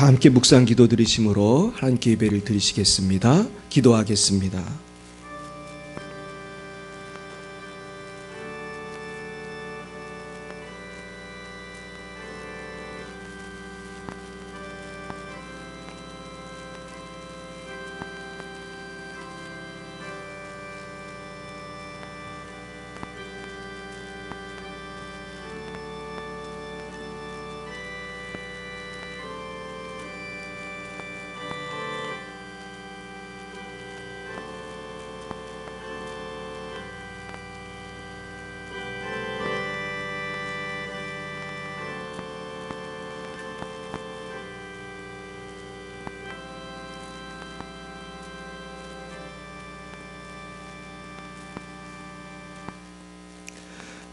다 함께 묵상 기도 드리심으로 하나님께 예배를 드리시겠습니다. 기도하겠습니다.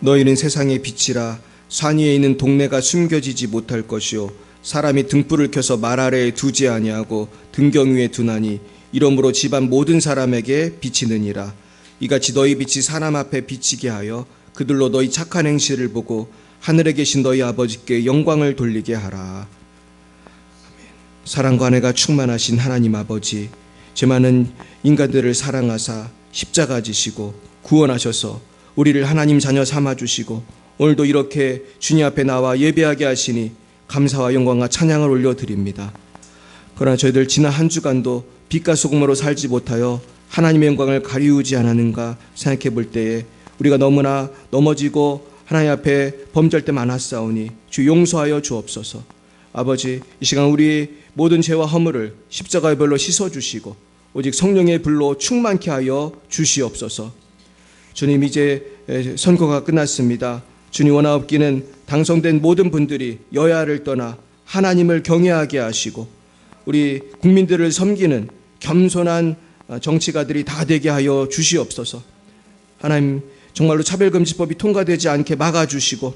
너희는 세상의 빛이라. 산 위에 있는 동네가 숨겨지지 못할 것이요 사람이 등불을 켜서 말 아래에 두지 아니하고 등경 위에 두나니 이러므로 집안 모든 사람에게 비치느니라. 이같이 너희 빛이 사람 앞에 비치게 하여 그들로 너희 착한 행실을 보고 하늘에 계신 너희 아버지께 영광을 돌리게 하라. 사랑과 은혜가 충만하신 하나님 아버지, 죄 많은 인간들을 사랑하사 십자가 지시고 구원하셔서 우리를 하나님 자녀 삼아주시고 오늘도 이렇게 주님 앞에 나와 예배하게 하시니 감사와 영광과 찬양을 올려드립니다. 그러나 저희들 지난 한 주간도 빛과 소금으로 살지 못하여 하나님의 영광을 가리우지 않았는가 생각해 볼 때에 우리가 너무나 넘어지고 하나님 앞에 범죄할 때 많았사오니 주 용서하여 주옵소서. 아버지, 이 시간 우리 모든 죄와 허물을 십자가의 별로 씻어주시고 오직 성령의 불로 충만케 하여 주시옵소서. 주님, 이제 선거가 끝났습니다. 주님 원하옵기는 당선된 모든 분들이 여야를 떠나 하나님을 경외하게 하시고 우리 국민들을 섬기는 겸손한 정치가들이 다 되게 하여 주시옵소서. 하나님, 정말로 차별금지법이 통과되지 않게 막아주시고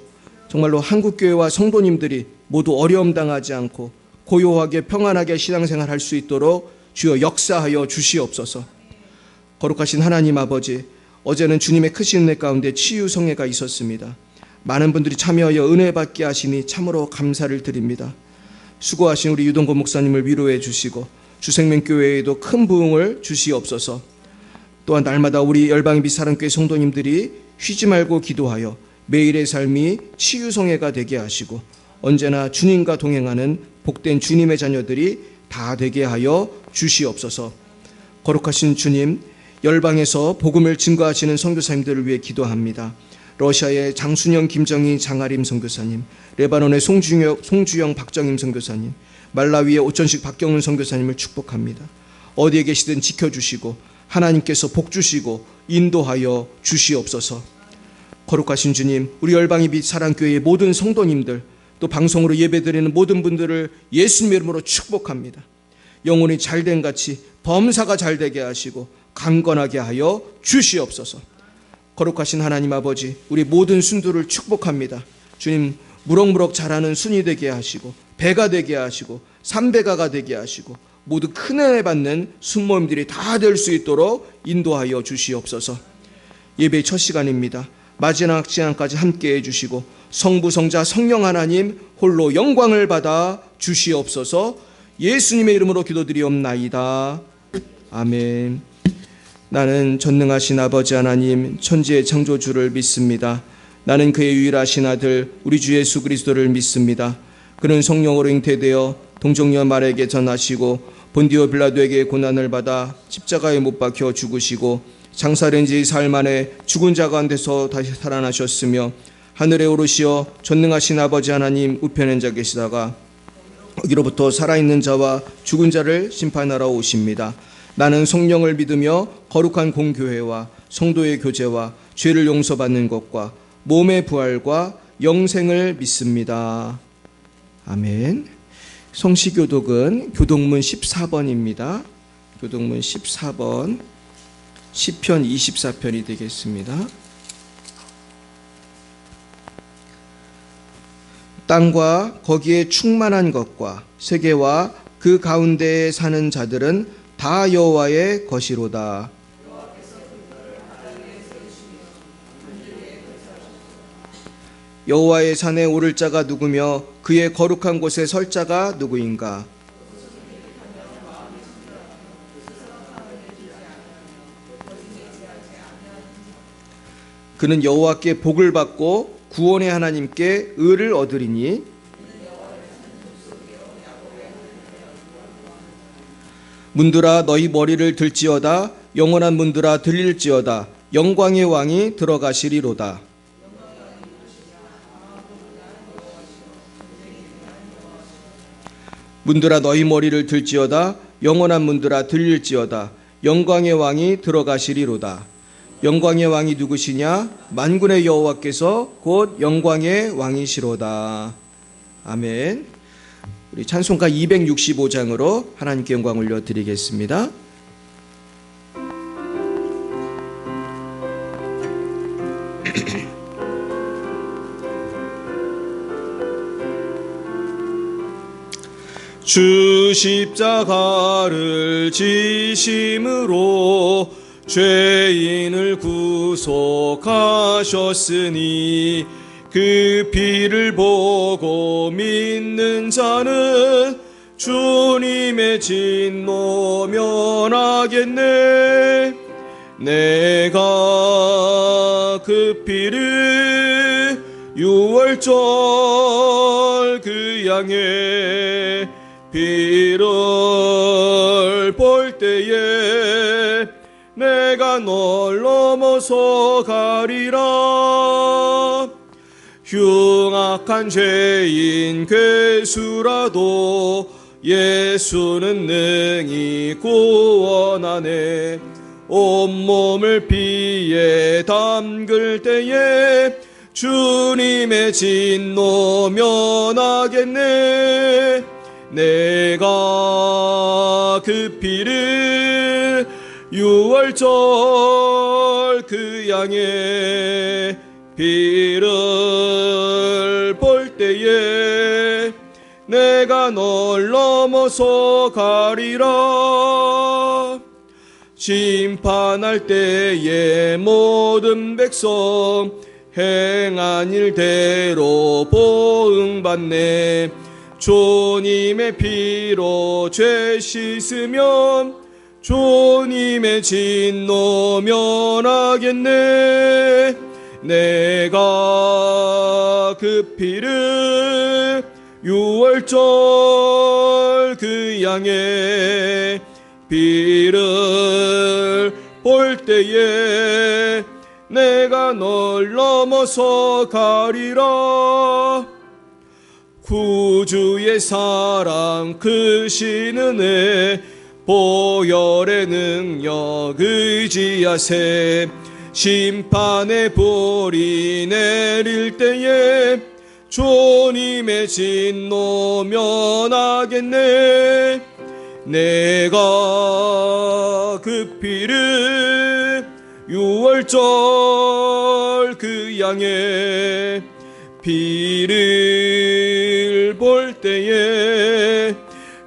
정말로 한국교회와 성도님들이 모두 어려움 당하지 않고 고요하게 평안하게 신앙생활할 수 있도록 주여 역사하여 주시옵소서. 거룩하신 하나님 아버지, 어제는 주님의 크신 은혜 가운데 치유성회가 있었습니다. 많은 분들이 참여하여 은혜 받게 하시니 참으로 감사를 드립니다. 수고하신 우리 유동고 목사님을 위로해 주시고 주생명교회에도 큰 부흥을 주시옵소서. 또한 날마다 우리 열방의 빛 사랑교회 성도님들이 쉬지 말고 기도하여 매일의 삶이 치유성회가 되게 하시고 언제나 주님과 동행하는 복된 주님의 자녀들이 다 되게 하여 주시옵소서. 거룩하신 주님, 열방에서 복음을 증거하시는 선교사님들을 위해 기도합니다. 러시아의 장순영, 김정희, 장아림 선교사님, 레바논의 송주영, 박정임 선교사님, 말라위의 오천식, 박경훈 선교사님을 축복합니다. 어디에 계시든 지켜주시고 하나님께서 복 주시고 인도하여 주시옵소서. 거룩하신 주님, 우리 열방의 빛 사랑교회의 모든 성도님들, 또 방송으로 예배드리는 모든 분들을 예수님의 이름으로 축복합니다. 영혼이 잘된 같이 범사가 잘되게 하시고 강건하게 하여 주시옵소서. 거룩하신 하나님 아버지, 우리 모든 순두를 축복합니다. 주님, 무럭무럭 자라는 순이 되게 하시고 배가 되게 하시고 삼배가가 되게 하시고 모두 큰 은혜 받는 순모임들이 다 될 수 있도록 인도하여 주시옵소서. 예배의 첫 시간입니다. 마지막 시간까지 함께해 주시고 성부, 성자, 성령 하나님 홀로 영광을 받아 주시옵소서. 예수님의 이름으로 기도드리옵나이다. 아멘. 나는 전능하신 아버지 하나님 천지의 창조주를 믿습니다. 나는 그의 유일하신 아들 우리 주 예수 그리스도를 믿습니다. 그는 성령으로 잉태되어 동정녀 마리아에게 전하시고 본디오 빌라도에게 고난을 받아 십자가에 못 박혀 죽으시고 장사된 지 사흘 만에 죽은 자 가운데서 다시 살아나셨으며 하늘에 오르시어 전능하신 아버지 하나님 우편에 앉아 계시다가 거기로부터 살아있는 자와 죽은 자를 심판하러 오십니다. 나는 성령을 믿으며 거룩한 공교회와 성도의 교제와 죄를 용서받는 것과 몸의 부활과 영생을 믿습니다. 아멘. 성시교독은 교독문 14번입니다. 교독문 14번 시편 24편이 되겠습니다. 땅과 거기에 충만한 것과 세계와 그 가운데에 사는 자들은 다 여호와의 것이로다. 여호와의 산에 오를 자가 누구며 그의 거룩한 곳에 설 자가 누구인가? 그는 여호와께 복을 받고 구원의 하나님께 의를 얻으리니 문들아 너희 머리를 들지어다 영원한 문들아 들릴지어다 영광의 왕이 들어가시리로다. 문들아 너희 머리를 들지어다 영원한 문들아 들릴지어다 영광의 왕이 들어가시리로다. 영광의 왕이 누구시냐? 만군의 여호와께서 곧 영광의 왕이시로다. 아멘. 우리 찬송가 265장으로 하나님께 영광 올려드리겠습니다. 주 십자가를 지심으로 죄인을 구속하셨으니 그 피를 보고 믿는 자는 주님의 진노 면하겠네. 내가 그 피를 유월절 그 양의 피를 볼 때에 내가 널 넘어서 가리라. 흉악한 죄인 괴수라도 예수는 능히 구원하네. 온몸을 피에 담글 때에 주님의 진노 면하겠네. 내가 그 피를 유월절 그 양의 피를 볼 때에 내가 널 넘어서 가리라. 심판할 때에 모든 백성 행한 일대로 보응받네. 주님의 피로 죄 씻으면 주님의 진노 면하겠네. 내가 그 피를 유월절 그 양의 피를 볼 때에 내가 널 넘어서 가리라. 구주의 사랑 크신 은혜 보혈의 능력 의지하세. 심판의 불이 내릴 때에 주님의 진노 면하겠네. 내가 그 피를 유월절 그 양의 피를 볼 때에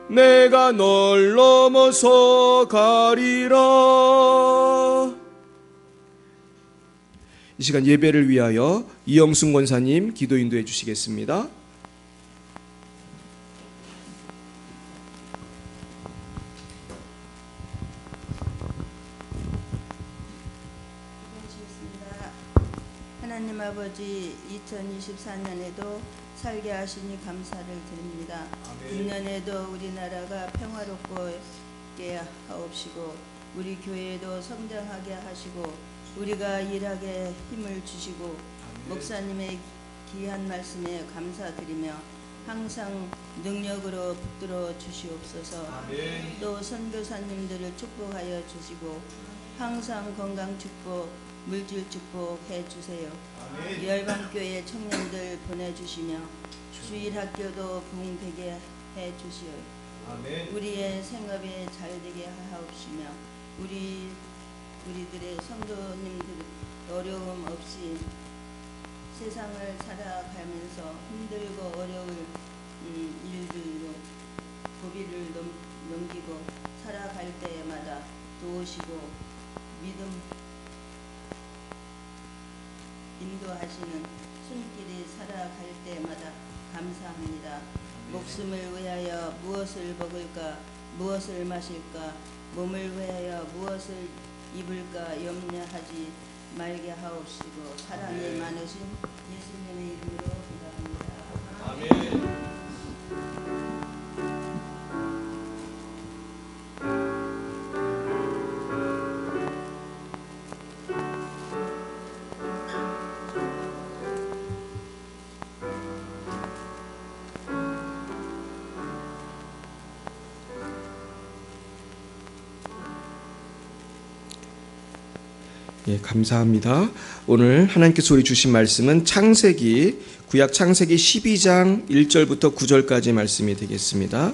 내가 널 넘어서 가리라. 이 시간 예배를 위하여 이영순 권사님 기도 인도해 주시겠습니다. 하나님 아버지, 2024년에도 살게 하시니 감사를 드립니다. 아멘. 6년에도 우리나라가 평화롭게 하옵시고 우리 교회도 성장하게 하시고 우리가 일하게 힘을 주시고 아멘. 목사님의 귀한 말씀에 감사드리며 항상 능력으로 붙들어 주시옵소서. 아멘. 또 선교사님들을 축복하여 주시고 항상 건강 축복, 물질 축복 해주세요. 열방교회 청년들 보내주시며 주일학교도 부흥되게 해주시오. 우리의 생업에 잘되게 하옵시며 우리들의 성도님들 어려움 없이 세상을 살아가면서 힘들고 어려울 일들로 고비를 넘기고 살아갈 때마다 도우시고 믿음 인도하시는 손길이 살아갈 때마다 감사합니다. 목숨을 위하여 무엇을 먹을까, 무엇을 마실까, 몸을 위하여 무엇을 입을까 염려하지 말게 하옵시고 사랑이 많으신 예수님의 이름으로 기도합니다. 아멘. 예, 감사합니다. 오늘 하나님께서 우리 주신 말씀은 창세기, 구약 창세기 12장 1절부터 9절까지 말씀이 되겠습니다.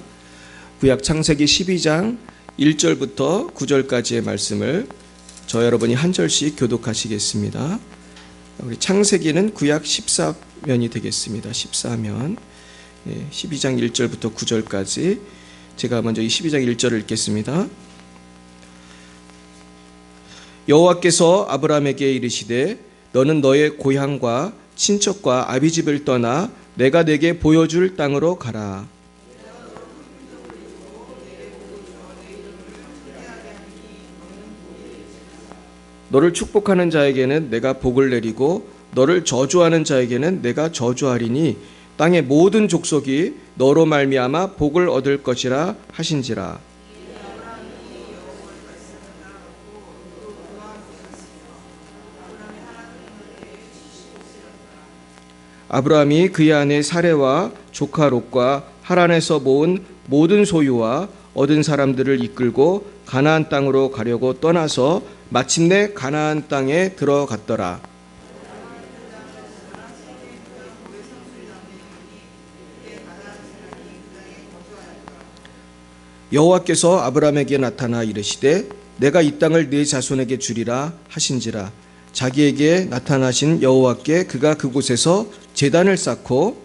구약 창세기 12장 1절부터 9절까지의 말씀을 저 여러분이 한 절씩 교독하시겠습니다. 우리 창세기는 구약 14면이 되겠습니다. 14면. 예, 12장 1절부터 9절까지 제가 먼저 이 12장 1절을 읽겠습니다. 여호와께서 아브라함에게 이르시되 너는 너의 고향과 친척과 아비집을 떠나 내가 네게 보여줄 땅으로 가라. 너를 축복하는 자에게는 내가 복을 내리고 너를 저주하는 자에게는 내가 저주하리니 땅의 모든 족속이 너로 말미암아 복을 얻을 것이라 하신지라. 아브라함이 그의 아내 사레와 조카 롯과 하란에서 모은 모든 소유와 얻은 사람들을 이끌고 가나안 땅으로 가려고 떠나서 마침내 가나안 땅에 들어갔더라. 여호와께서 아브라함에게 나타나 이르시되 내가 이 땅을 네 자손에게 주리라 하신지라. 자기에게 나타나신 여호와께 그가 그곳에서 제단을 쌓고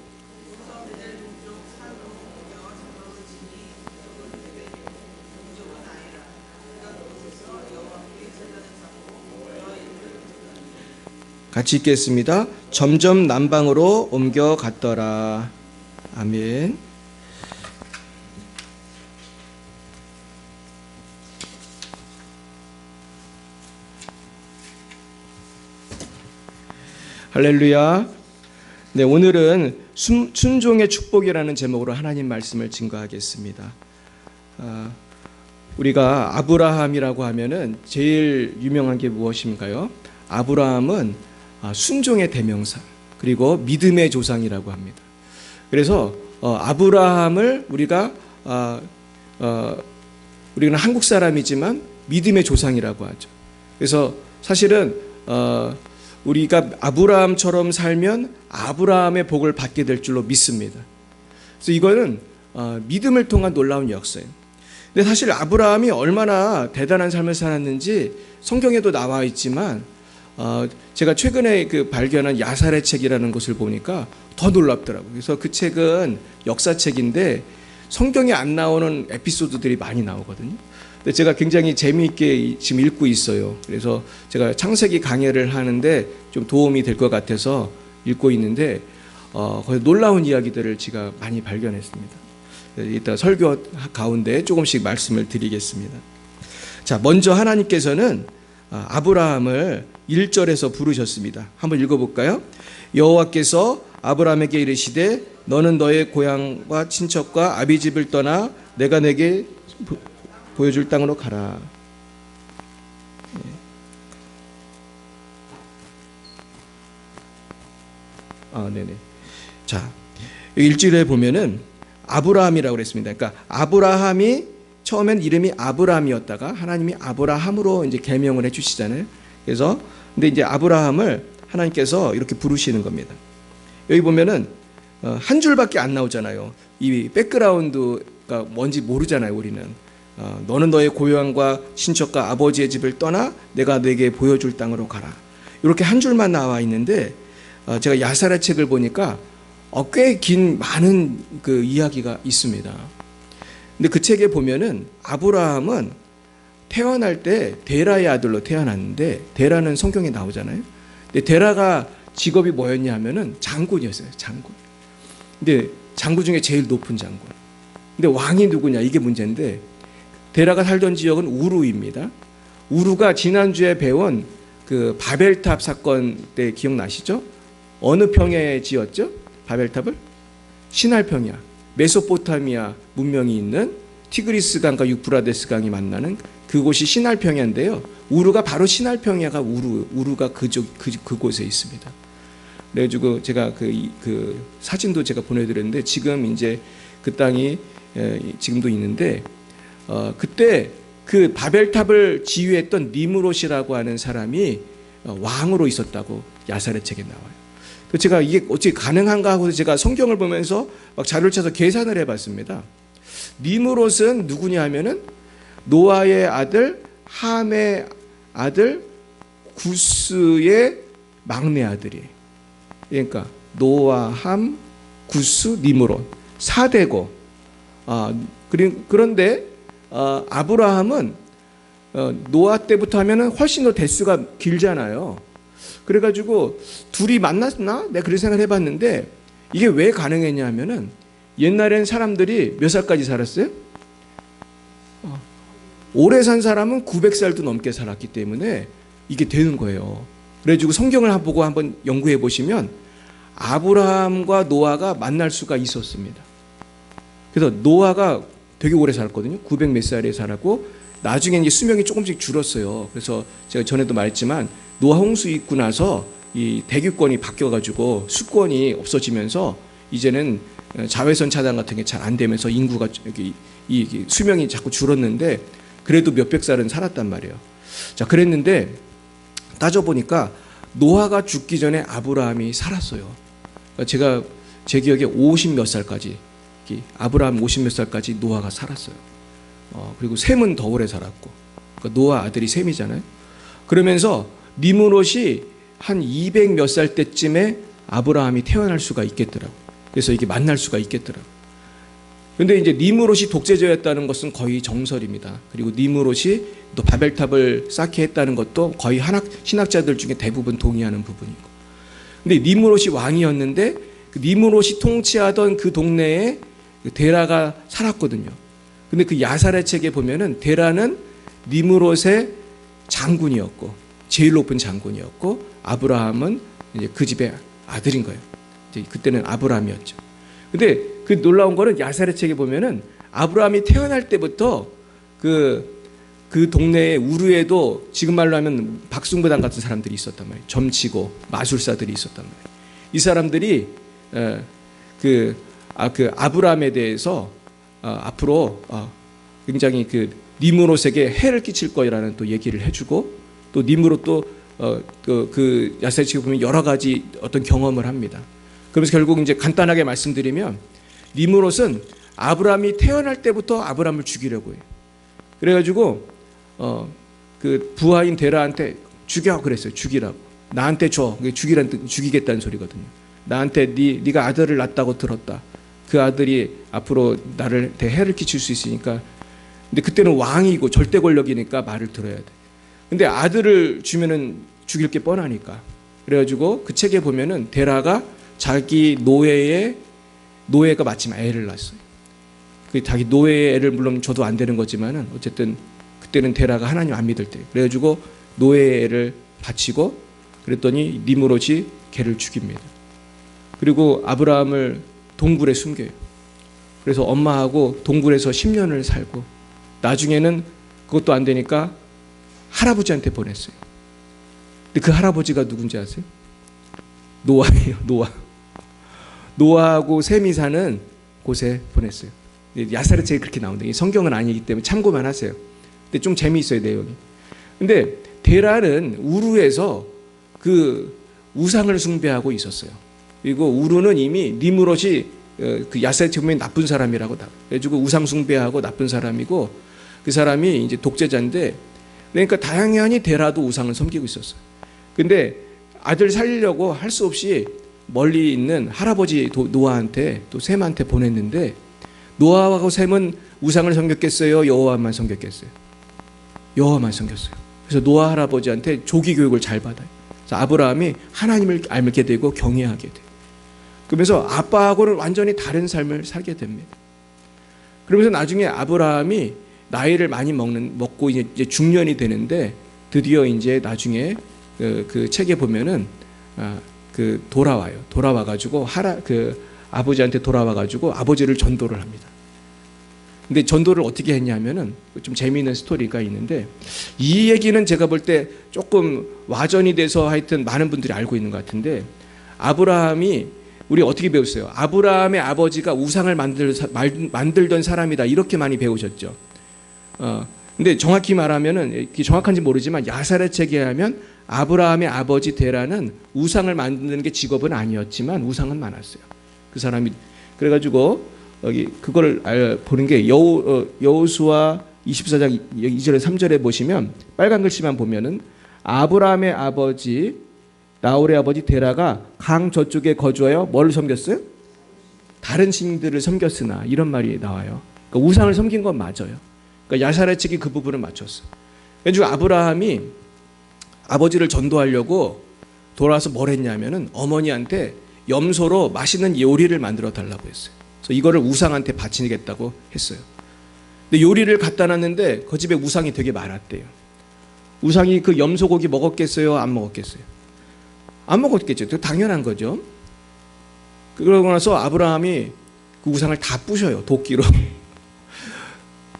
같이 읽겠습니다. 점점 남방으로 옮겨갔더라. 아멘. 할렐루야. 네, 오늘은 순종의 축복이라는 제목으로 하나님 말씀을 증거하겠습니다. 우리가 아브라함이라고 하면은 제일 유명한 게 무엇인가요? 아브라함은 순종의 대명사, 그리고 믿음의 조상이라고 합니다. 그래서 아브라함을 우리는 한국 사람이지만 믿음의 조상이라고 하죠. 그래서 사실은 우리가 아브라함처럼 살면 아브라함의 복을 받게 될 줄로 믿습니다. 그래서 이거는 믿음을 통한 놀라운 역사예요. 근데 사실 아브라함이 얼마나 대단한 삶을 살았는지 성경에도 나와 있지만 제가 최근에 발견한 야살의 책이라는 것을 보니까 더 놀랍더라고요. 그래서 그 책은 역사책인데 성경에 안 나오는 에피소드들이 많이 나오거든요. 근데 제가 굉장히 재미있게 지금 읽고 있어요. 그래서 제가 창세기 강해를 하는데 좀 도움이 될 것 같아서 읽고 있는데 거기 놀라운 이야기들을 제가 많이 발견했습니다. 이따 설교 가운데 조금씩 말씀을 드리겠습니다. 자, 먼저 하나님께서는 아브라함을 1절에서 부르셨습니다. 한번 읽어볼까요? 여호와께서 아브라함에게 이르시되 너는 너의 고향과 친척과 아비집을 떠나 내가 내게 보여줄 땅으로 가라. 네네. 자, 1절에 보면은 아브라함이라고 그랬습니다. 그러니까 아브라함이 처음엔 이름이 아브라함이었다가 하나님이 아브라함으로 이제 개명을 해주시잖아요. 그래서 근데 이제 아브라함을 하나님께서 이렇게 부르시는 겁니다. 여기 보면은 한 줄밖에 안 나오잖아요. 이 백그라운드가 뭔지 모르잖아요, 우리는. 너는 너의 고향과 친척과 아버지의 집을 떠나 내가 내게 보여줄 땅으로 가라. 이렇게 한 줄만 나와 있는데 제가 야살의 책을 보니까 꽤 긴 많은 그 이야기가 있습니다. 근데 그 책에 보면은 아브라함은 태어날 때 데라의 아들로 태어났는데 데라는 성경에 나오잖아요. 근데 데라가 직업이 뭐였냐 하면은 장군이었어요. 장군. 근데 장군 중에 제일 높은 장군. 근데 왕이 누구냐 이게 문제인데 데라가 살던 지역은 우루입니다. 우루가 지난주에 배운 그 바벨탑 사건 때 기억나시죠? 어느 평야에 지었죠? 바벨탑을? 시날 평야, 메소포타미아 문명이 있는 티그리스 강과 유프라데스 강이 만나는 그곳이 시날 평야인데요. 우르가 바로 시날 평야가 우르가 그곳에 있습니다. 그래가지고 제가 그 사진도 제가 보내드렸는데 지금 이제 그 땅이 지금도 있는데 그때 그 바벨탑을 지휘했던 니므롯이라고 하는 사람이 왕으로 있었다고 야사렛 책에 나와요. 그래서 제가 이게 어떻게 가능한가 하고 제가 성경을 보면서 막 자료를 찾아서 계산을 해봤습니다. 니므롯은 누구냐 하면은 노아의 아들 함의 아들 구스의 막내 아들이에요. 그러니까 노아, 함, 구스, 니므롯 4대고 그런데 아브라함은 노아 때부터 하면은 훨씬 더 대수가 길잖아요. 그래가지고 둘이 만났나? 내가 그런 생각을 해봤는데 이게 왜 가능했냐 하면은 옛날엔 사람들이 몇 살까지 살았어요? 오래 산 사람은 900살도 넘게 살았기 때문에 이게 되는 거예요. 그래가지고 성경을 보고 한번 연구해 보시면 아브라함과 노아가 만날 수가 있었습니다. 그래서 노아가 되게 오래 살았거든요. 900 몇 살에 살았고 나중에 이제 수명이 조금씩 줄었어요. 그래서 제가 전에도 말했지만 노아 홍수 있고 나서 이 대기권이 바뀌어가지고 수권이 없어지면서 이제는 자외선 차단 같은 게 잘 안 되면서 인구가 이 수명이 자꾸 줄었는데 그래도 몇백 살은 살았단 말이에요. 자, 그랬는데 따져보니까 노아가 죽기 전에 아브라함이 살았어요. 제가 제 기억에 50 몇 살까지 아브라함 50 몇 살까지 노아가 살았어요. 그리고 셈은 더 오래 살았고 그러니까 노아 아들이 셈이잖아요. 그러면서 니므롯이 한 200 몇 살 때쯤에 아브라함이 태어날 수가 있겠더라고요. 그래서 이게 만날 수가 있겠더라고요. 근데 이제 니므롯이 독재자였다는 것은 거의 정설입니다. 그리고 니므롯이 또 바벨탑을 쌓게 했다는 것도 거의 신학자들 중에 대부분 동의하는 부분이고. 근데 니므롯이 왕이었는데 그 니므롯이 통치하던 그 동네에 데라가 살았거든요. 근데 그 야사렛 책에 보면은 데라는 니므롯의 장군이었고 제일 높은 장군이었고 아브라함은 이제 그 집의 아들인 거예요. 이제 그때는 아브라함이었죠. 근데 그 놀라운 거는 야사렛 책에 보면은 아브라함이 태어날 때부터 그 동네에 우르에도 지금 말로 하면 박숭배당 같은 사람들이 있었단 말이에요. 점치고 마술사들이 있었단 말이에요. 이 사람들이 그 아브라함에 대해서 앞으로 굉장히 그 니므롯에게 해를 끼칠 거라는 또 얘기를 해주고 또 니므롯도 그 야사렛 책에 보면 여러 가지 어떤 경험을 합니다. 그래서 결국 이제 간단하게 말씀드리면 니므롯은 아브라함이 태어날 때부터 아브라함을 죽이려고 해요. 그래가지고 그 부하인 데라한테 죽여 그랬어요. 죽이라고. 나한테 줘. 죽이겠다는 소리거든요. 나한테 네가 아들을 낳았다고 들었다. 그 아들이 앞으로 나를 해를 끼칠 수 있으니까. 근데 그때는 왕이고 절대 권력이니까 말을 들어야 돼. 근데 아들을 주면은 죽일 게 뻔하니까. 그래가지고 그 책에 보면은 데라가 자기 노예가 마침 애를 낳았어요. 그 자기 노예의 애를 물론 줘도 안 되는 거지만은 어쨌든 그때는 데라가 하나님 안 믿을 때. 그래가지고 노예의 애를 바치고 그랬더니 니므롯이 걔를 죽입니다. 그리고 아브라함을 동굴에 숨겨요. 그래서 엄마하고 동굴에서 10년을 살고 나중에는 그것도 안 되니까 할아버지한테 보냈어요. 근데 그 할아버지가 누군지 아세요? 노아예요. 노아하고 셈이 사는 곳에 보냈어요. 야사렛 책에 그렇게 나오는데 성경은 아니기 때문에 참고만 하세요. 근데 좀 재미있어요, 내용이. 근데 데라는 우르에서 그 우상을 숭배하고 있었어요. 그리고 우르는 이미 니므롯이 그 야사렛 책에 보면 나쁜 사람이라고 그래가지고 우상 숭배하고 나쁜 사람이고 그 사람이 이제 독재자인데 그러니까 당연히 데라도 우상을 섬기고 있었어요. 근데 아들 살리려고 할 수 없이 멀리 있는 할아버지 노아한테 또 셈한테 보냈는데 노아하고 셈은 우상을 섬겼겠어요? 여호와만 섬겼겠어요? 여호와만 섬겼어요. 그래서 노아 할아버지한테 조기 교육을 잘 받아요. 그래서 아브라함이 하나님을 알게 되고 경외하게 돼요. 그러면서 아빠하고는 완전히 다른 삶을 살게 됩니다. 그러면서 나중에 아브라함이 나이를 많이 먹고 이제 중년이 되는데 드디어 이제 나중에 그 책에 보면은 그 돌아와가지고 아버지한테 돌아와가지고 아버지를 전도를 합니다. 근데 전도를 어떻게 했냐면은 좀 재미있는 스토리가 있는데, 이 얘기는 제가 볼 때 조금 와전이 돼서 하여튼 많은 분들이 알고 있는 것 같은데, 아브라함이, 우리 어떻게 배웠어요? 아브라함의 아버지가 우상을 만들던 사람이다, 이렇게 많이 배우셨죠. 근데 정확히 말하면은, 정확한지 모르지만 야살의 책에 하면 아브라함의 아버지 데라는 우상을 만드는 게 직업은 아니었지만 우상은 많았어요. 그 사람이. 그래가지고 여기 그걸 보는 게 여호수아 24장 2절에 3절에 보시면 빨간 글씨만 보면은 아브라함의 아버지 나홀의 아버지 데라가 강 저쪽에 거주하여 뭘 섬겼어요? 다른 신들을 섬겼으나, 이런 말이 나와요. 그러니까 우상을 섬긴 건 맞아요. 그러니까 야살의 책이 그 부분을 맞췄어. 그래서 아브라함이 아버지를 전도하려고 돌아와서 뭘 했냐면은 어머니한테 염소로 맛있는 요리를 만들어 달라고 했어요. 그래서 이거를 우상한테 바치겠다고 했어요. 근데 요리를 갖다 놨는데 그 집에 우상이 되게 많았대요. 우상이 그 염소고기 먹었겠어요? 안 먹었겠어요? 안 먹었겠죠. 당연한 거죠. 그러고 나서 아브라함이 그 우상을 다 부셔요. 도끼로.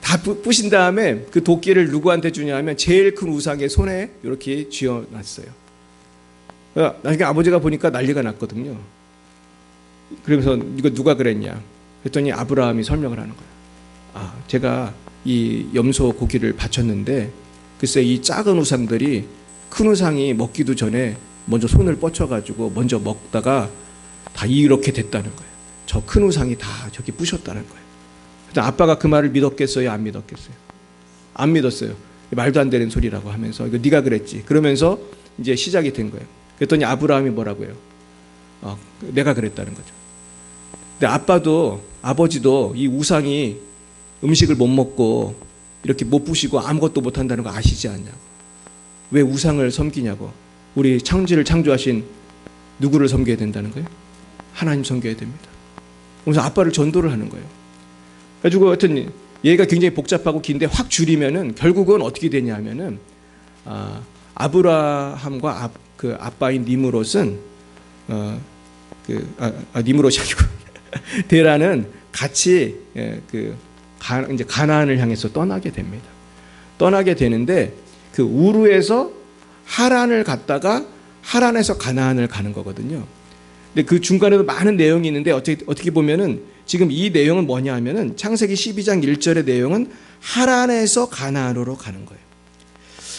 다 부신 다음에 그 도끼를 누구한테 주냐면 제일 큰 우상의 손에 이렇게 쥐어놨어요. 나중에 아버지가 보니까 난리가 났거든요. 그러면서 이거 누가 그랬냐 그랬더니 아브라함이 설명을 하는 거예요. 제가 이 염소 고기를 바쳤는데 글쎄 이 작은 우상들이 큰 우상이 먹기도 전에 먼저 손을 뻗쳐가지고 먼저 먹다가 다 이렇게 됐다는 거예요. 저 큰 우상이 다 저기 부셨다는 거예요. 그래서 아빠가 그 말을 믿었겠어요? 안 믿었겠어요? 안 믿었어요. 말도 안 되는 소리라고 하면서 이거 네가 그랬지. 그러면서 이제 시작이 된 거예요. 그랬더니 아브라함이 뭐라고 해요? 내가 그랬다는 거죠. 근데 아버지도 이 우상이 음식을 못 먹고 이렇게 못 부시고 아무것도 못 한다는 거 아시지 않냐고. 왜 우상을 섬기냐고. 우리 창조를 창조하신 누구를 섬겨야 된다는 거예요? 하나님 섬겨야 됩니다. 그래서 아빠를 전도를 하는 거예요. 그래가지고 하여튼 얘가 굉장히 복잡하고 긴데 확 줄이면은 결국은 어떻게 되냐 하면은 아브라함과 그 아빠인 니므롯은 니므롯이 아니고 데라는 같이 이제 가나안을 향해서 떠나게 됩니다. 떠나게 되는데 그 우르에서 하란을 갔다가 하란에서 가나안을 가는 거거든요. 근데 그 중간에도 많은 내용이 있는데 어떻게 보면은 지금 이 내용은 뭐냐 하면은 창세기 12장 1절의 내용은 하란에서 가나안으로 가는 거예요.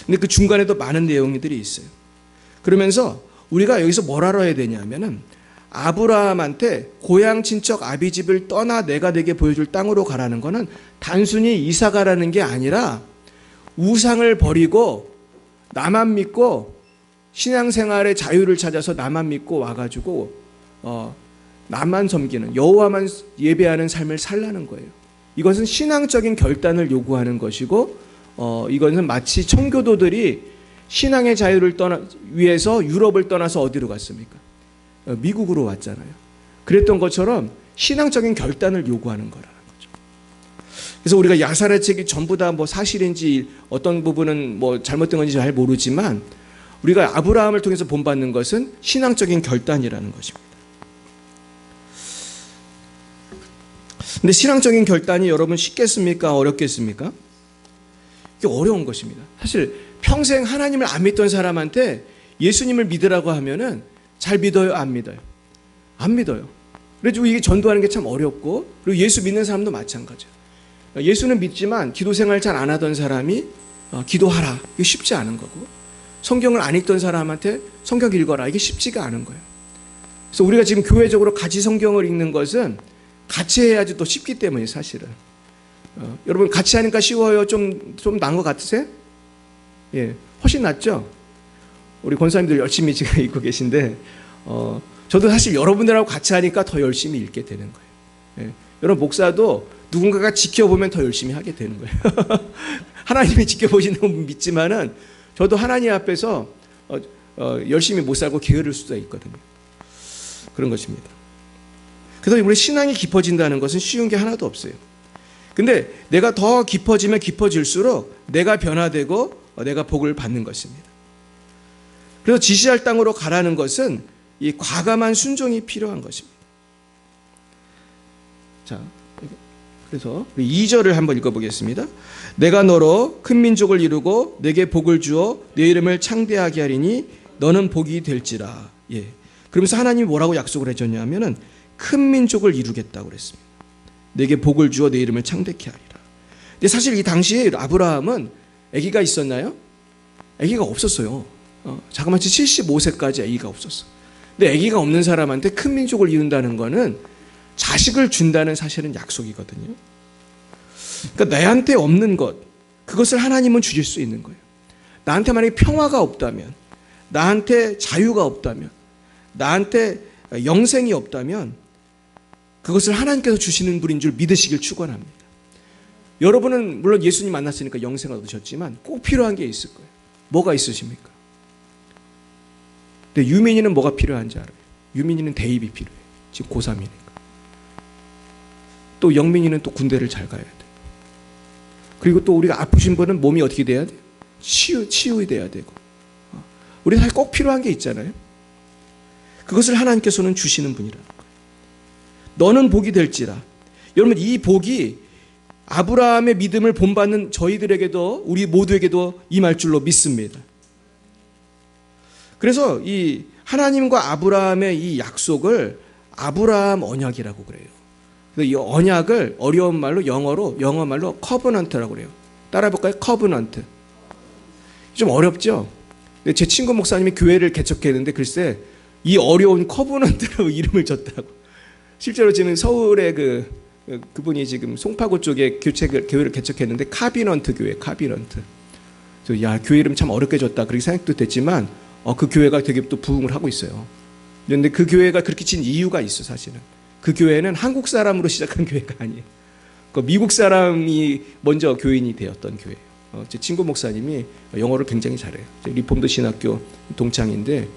근데 그 중간에도 많은 내용들이 있어요. 그러면서 우리가 여기서 뭘 알아야 되냐면은 아브라함한테 고향 친척 아비집을 떠나 내가 네게 보여줄 땅으로 가라는 거는 단순히 이사 가라는 게 아니라 우상을 버리고 나만 믿고 신앙생활의 자유를 찾아서 나만 믿고 와가지고 나만 섬기는 여호와만 예배하는 삶을 살라는 거예요. 이것은 신앙적인 결단을 요구하는 것이고 이것은 마치 청교도들이 신앙의 자유를 위해서 유럽을 떠나서 어디로 갔습니까? 미국으로 왔잖아요. 그랬던 것처럼 신앙적인 결단을 요구하는 거라는 거죠. 그래서 우리가 야살의 책이 전부 다 뭐 사실인지 어떤 부분은 뭐 잘못된 건지 잘 모르지만 우리가 아브라함을 통해서 본받는 것은 신앙적인 결단이라는 것입니다. 근데 신앙적인 결단이 여러분 쉽겠습니까? 어렵겠습니까? 이게 어려운 것입니다. 사실 평생 하나님을 안 믿던 사람한테 예수님을 믿으라고 하면은 잘 믿어요? 안 믿어요? 안 믿어요. 그래서 이게 전도하는 게 참 어렵고, 그리고 예수 믿는 사람도 마찬가지예요. 예수는 믿지만 기도 생활 잘 안 하던 사람이 기도하라, 이게 쉽지 않은 거고, 성경을 안 읽던 사람한테 성경 읽어라, 이게 쉽지가 않은 거예요. 그래서 우리가 지금 교회적으로 같이 성경을 읽는 것은 같이 해야지 또 쉽기 때문에 사실은. 여러분 같이 하니까 쉬워요? 좀 나은 것 같으세요? 예, 훨씬 낫죠? 우리 권사님들 열심히 지금 읽고 계신데 저도 사실 여러분들하고 같이 하니까 더 열심히 읽게 되는 거예요. 예, 여러분 목사도 누군가가 지켜보면 더 열심히 하게 되는 거예요. 하나님이 지켜보시는 건 믿지만은 저도 하나님 앞에서 열심히 못 살고 게으를 수도 있거든요. 그런 것입니다. 그래서 우리 신앙이 깊어진다는 것은 쉬운 게 하나도 없어요. 근데 내가 더 깊어지면 깊어질수록 내가 변화되고 내가 복을 받는 것입니다. 그래서 지시할 땅으로 가라는 것은 이 과감한 순종이 필요한 것입니다. 자, 그래서 2절을 한번 읽어보겠습니다. 내가 너로 큰 민족을 이루고 내게 복을 주어 내 이름을 창대하게 하리니 너는 복이 될지라. 예. 그러면서 하나님이 뭐라고 약속을 해줬냐면은 큰 민족을 이루겠다고 그랬습니다. 내게 복을 주어 내 이름을 창대케 하리라. 근데 사실 이 당시에 아브라함은 아기가 있었나요? 아기가 없었어요. 자그마치 75세까지 아기가 없었어. 근데 아기가 없는 사람한테 큰 민족을 이룬다는 거는 자식을 준다는 사실은 약속이거든요. 그러니까 내한테 없는 것, 그것을 하나님은 주실 수 있는 거예요. 나한테 만약에 평화가 없다면, 나한테 자유가 없다면, 나한테 영생이 없다면 그것을 하나님께서 주시는 분인 줄 믿으시길 축원합니다. 여러분은 물론 예수님 만났으니까 영생을 얻으셨지만 꼭 필요한 게 있을 거예요. 뭐가 있으십니까? 근데 유민이는 뭐가 필요한지 알아요. 유민이는 대입이 필요해요. 지금 고3이니까. 또 영민이는 또 군대를 잘 가야 돼. 그리고 또 우리가 아프신 분은 몸이 어떻게 돼야 돼? 치유돼야 되고. 우리 사실 꼭 필요한 게 있잖아요. 그것을 하나님께서는 주시는 분이라는 거예요. 너는 복이 될지라. 여러분, 이 복이 아브라함의 믿음을 본받는 저희들에게도, 우리 모두에게도 임할 줄로 믿습니다. 그래서 이 하나님과 아브라함의 이 약속을 아브라함 언약이라고 그래요. 이 언약을 어려운 말로 영어 말로 커버넌트라고 그래요. 따라 볼까요? 커버넌트. 좀 어렵죠? 제 친구 목사님이 교회를 개척했는데 글쎄 이 어려운 커버넌트라고 이름을 줬다고. 실제로 지금 서울에 그분이 지금 송파구 쪽에 교회를 개척했는데 카비넌트 교회, 카비넌트. 야, 교회 이름 참 어렵게 줬다 그렇게 생각도 됐지만 그 교회가 되게 또 부흥을 하고 있어요. 그런데 그 교회가 그렇게 진 이유가 있어. 사실은 그 교회는 한국 사람으로 시작한 교회가 아니에요. 그 미국 사람이 먼저 교인이 되었던 교회예요. 제 친구 목사님이 영어를 굉장히 잘해요. 리폼드 신학교 동창인데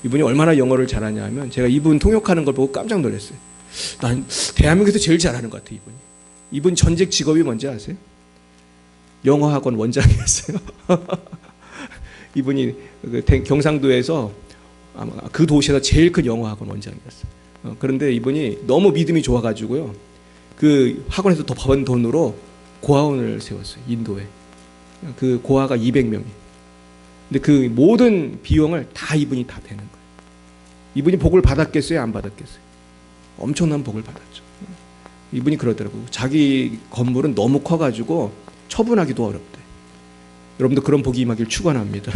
이분이 얼마나 영어를 잘하냐 하면 제가 이분 통역하는 걸 보고 깜짝 놀랐어요. 난 대한민국에서 제일 잘하는 것 같아요. 이분 전직 직업이 뭔지 아세요? 영어학원 원장이었어요. 이분이 경상도에서 아마 그 도시에서 제일 큰 영어학원 원장이었어요. 그런데 이분이 너무 믿음이 좋아가지고요. 그 학원에서 더 받은 돈으로 고아원을 세웠어요. 인도에. 그 고아가 200명이. 근데 그 모든 비용을 다 이분이 다 대는 거예요. 이분이 복을 받았겠어요? 안 받았겠어요? 엄청난 복을 받았죠. 이분이 그러더라고요. 자기 건물은 너무 커가지고 처분하기도 어렵대. 여러분도 그런 복이 임하길 축원합니다.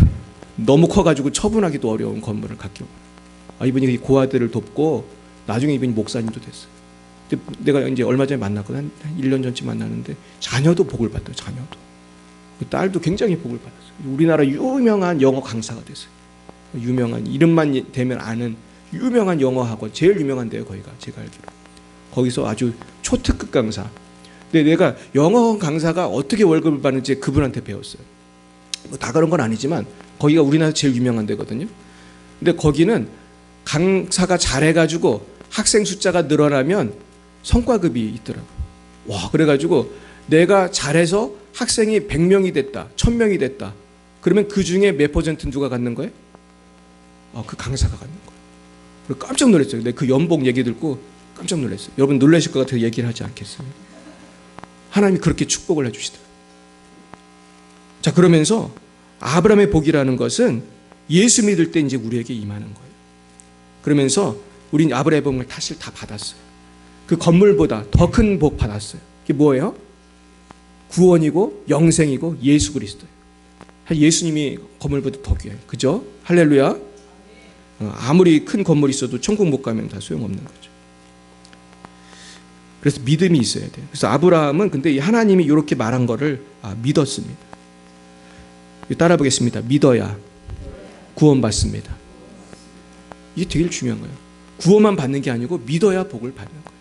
너무 커가지고 처분하기도 어려운 건물을 갖기 원해요. 이분이 고아들을 돕고 나중에 이분이 목사님도 됐어요. 내가 이제 얼마 전에 만났거든. 한 1년 전쯤 만났는데 자녀도 복을 받아요. 자녀도. 그 딸도 굉장히 복을 받았어요. 우리나라 유명한 영어 강사가 됐어요. 유명한 이름만 대면 아는 유명한 영어 학원 제일 유명한 데요. 거기가 제가 알기로. 거기서 아주 초특급 강사. 근데 내가 영어 강사가 어떻게 월급을 받는지 그분한테 배웠어요. 다 그런 건 아니지만 거기가 우리나라 제일 유명한 데거든요. 근데 거기는 강사가 잘해가지고 학생 숫자가 늘어나면 성과급이 있더라고요. 와, 그래가지고 내가 잘해서 학생이 100명이 됐다, 1000명이 됐다. 그러면 그 중에 몇 퍼센트 누가 갖는 거예요? 그 강사가 갖는 거예요. 그래서 깜짝 놀랐어요. 내가 그 연봉 얘기 듣고 깜짝 놀랐어요. 여러분 놀라실 것 같아서 얘기를 하지 않겠습니다. 하나님이 그렇게 축복을 해주시더라고요. 자, 그러면서 아브라함의 복이라는 것은 예수 믿을 때 이제 우리에게 임하는 거예요. 그러면서 우린 아브라함의 복을 사실 다 받았어요. 그 건물보다 더 큰 복 받았어요. 그게 뭐예요? 구원이고 영생이고 예수 그리스도예요. 예수님이 건물보다 더 귀해요. 그죠? 할렐루야. 아무리 큰 건물이 있어도 천국 못 가면 다 소용없는 거죠. 그래서 믿음이 있어야 돼요. 그래서 아브라함은 근데 하나님이 이렇게 말한 거를 믿었습니다. 따라 보겠습니다. 믿어야 구원받습니다. 이게 되게 중요한 거예요. 구원만 받는 게 아니고 믿어야 복을 받는 거예요.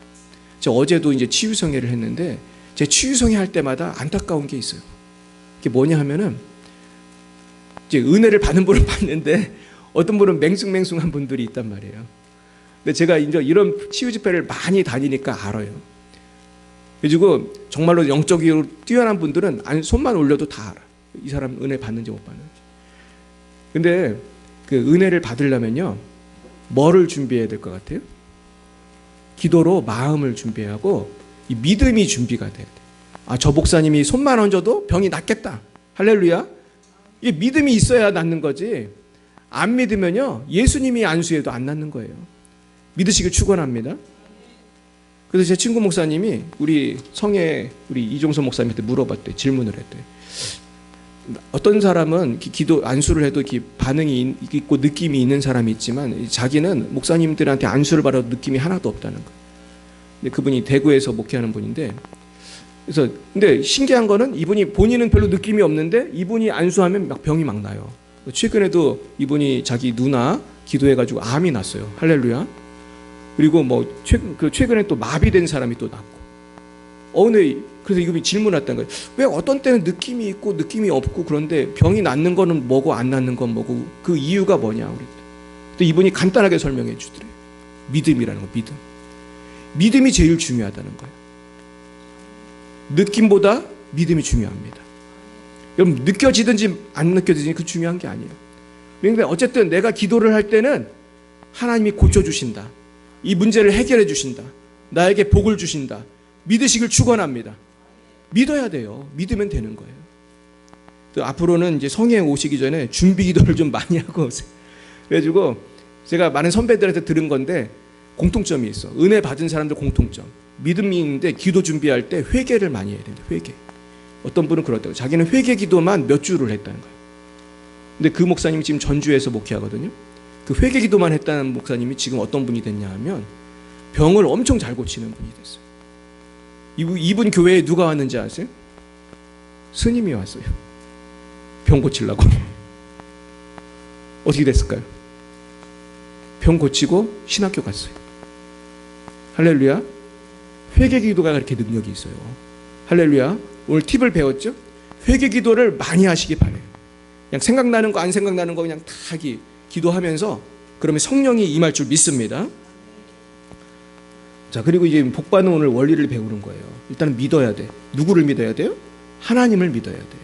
제가 어제도 이제 치유성회를 했는데 제 치유성회 할 때마다 안타까운 게 있어요. 그게 뭐냐 하면은 이제 은혜를 받는 분을 봤는데 어떤 분은 맹숭맹숭한 분들이 있단 말이에요. 근데 제가 이제 이런 치유 집회를 많이 다니니까 알아요. 그리고 정말로 영적으로 뛰어난 분들은 손만 올려도 다 알아. 이 사람 은혜 받는지 못 받는지. 근데 그 은혜를 받으려면요, 뭐를 준비해야 될 것 같아요? 기도로 마음을 준비하고 이 믿음이 준비가 돼야 돼. 아, 저 목사님이 손만 얹어도 병이 낫겠다. 할렐루야. 이 믿음이 있어야 낫는 거지. 안 믿으면요, 예수님이 안수해도 안 낫는 거예요. 믿으시길 축원합니다. 그래서 제 친구 목사님이 우리 성에 우리 이종선 목사님한테 물어봤대. 질문을 했대. 어떤 사람은 기도 안수를 해도 반응이 있고 느낌이 있는 사람이 있지만 자기는 목사님들한테 안수를 받아도 느낌이 하나도 없다는 거예요. 근데 그분이 대구에서 목회하는 분인데, 그래서 근데 신기한 거는 이분이 본인은 별로 느낌이 없는데 이분이 안수하면 막 병이 막 나요. 최근에도 이분이 자기 누나 기도해가지고 암이 났어요. 할렐루야. 그리고 뭐 최근에 또 마비된 사람이 또 났고. 근데 그래서 이분이 질문했던 거예요. 왜 어떤 때는 느낌이 있고 느낌이 없고 그런데 병이 낫는 거는 뭐고 안 낫는 건 뭐고 그 이유가 뭐냐. 근데 이분이 간단하게 설명해 주더래요. 믿음이라는 거, 믿음. 믿음이 제일 중요하다는 거예요. 느낌보다 믿음이 중요합니다. 여러분, 느껴지든지 안 느껴지든지 그 중요한 게 아니에요. 그런데 어쨌든 내가 기도를 할 때는 하나님이 고쳐주신다. 이 문제를 해결해 주신다. 나에게 복을 주신다. 믿으시길 축원합니다. 믿어야 돼요. 믿으면 되는 거예요. 또 앞으로는 이제 성회에 오시기 전에 준비 기도를 좀 많이 하고 오세요. 그래가지고 제가 많은 선배들한테 들은 건데 공통점이 있어. 은혜 받은 사람들 공통점. 믿음이 있는데 기도 준비할 때 회개를 많이 해야 된다. 회개. 어떤 분은 그렇다고. 자기는 회개 기도만 몇 주를 했다는 거예요. 근데 그 목사님이 지금 전주에서 목회하거든요. 그 회개 기도만 했다는 목사님이 지금 어떤 분이 됐냐 하면 병을 엄청 잘 고치는 분이 됐어요. 이분 교회에 누가 왔는지 아세요? 스님이 왔어요. 병 고치려고. 어떻게 됐을까요? 병 고치고 신학교 갔어요. 할렐루야. 회개 기도가 그렇게 능력이 있어요. 할렐루야. 오늘 팁을 배웠죠? 회개 기도를 많이 하시기 바래요. 그냥 생각나는 거 안 생각나는 거 그냥 다 기도하면서 그러면 성령이 임할 줄 믿습니다. 자, 그리고 이제 복받은 오늘 원리를 배우는 거예요. 일단은 믿어야 돼. 누구를 믿어야 돼요? 하나님을 믿어야 돼요.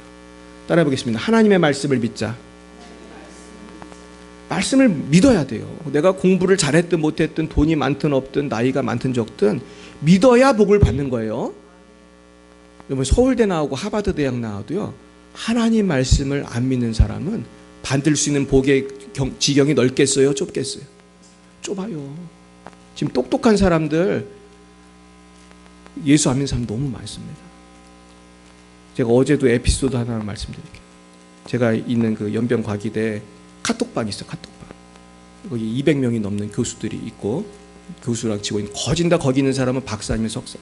따라해 보겠습니다. 하나님의 말씀을 믿자. 말씀을 믿어야 돼요. 내가 공부를 잘했든 못했든 돈이 많든 없든 나이가 많든 적든 믿어야 복을 받는 거예요. 여러분, 서울대 나오고 하버드 대학 나와도요, 하나님 말씀을 안 믿는 사람은 받을 수 있는 복의 지경이 넓겠어요? 좁겠어요? 좁아요. 지금 똑똑한 사람들, 예수 안 믿는 사람 너무 많습니다. 제가 어제도 에피소드 하나 말씀드릴게요. 제가 있는 그 연변과기대 카톡방이 있어요. 카톡방. 거기 200명이 넘는 교수들이 있고 교수랑 직원이 거기 있는 사람은 박사 아니면 석사.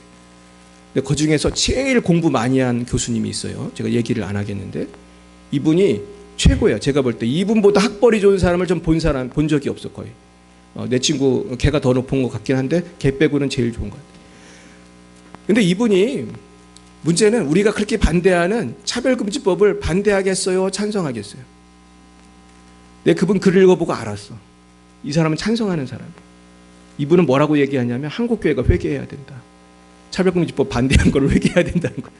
근데 그 중에서 제일 공부 많이 한 교수님이 있어요. 제가 얘기를 안 하겠는데 이분이 최고예요. 제가 볼 때 이분보다 학벌이 좋은 사람을 좀 본 적이 없어 거의. 내 친구 걔가 더 높은 것 같긴 한데 걔 빼고는 제일 좋은 것 같아요. 근데 이분이 문제는 우리가 그렇게 반대하는 차별금지법을 반대하겠어요? 찬성하겠어요? 내가 그분 글을 읽어보고 알았어. 이 사람은 찬성하는 사람이에요. 이분은 뭐라고 얘기하냐면 한국교회가 회개해야 된다. 차별금지법 반대한 걸 회개해야 된다는 거예요.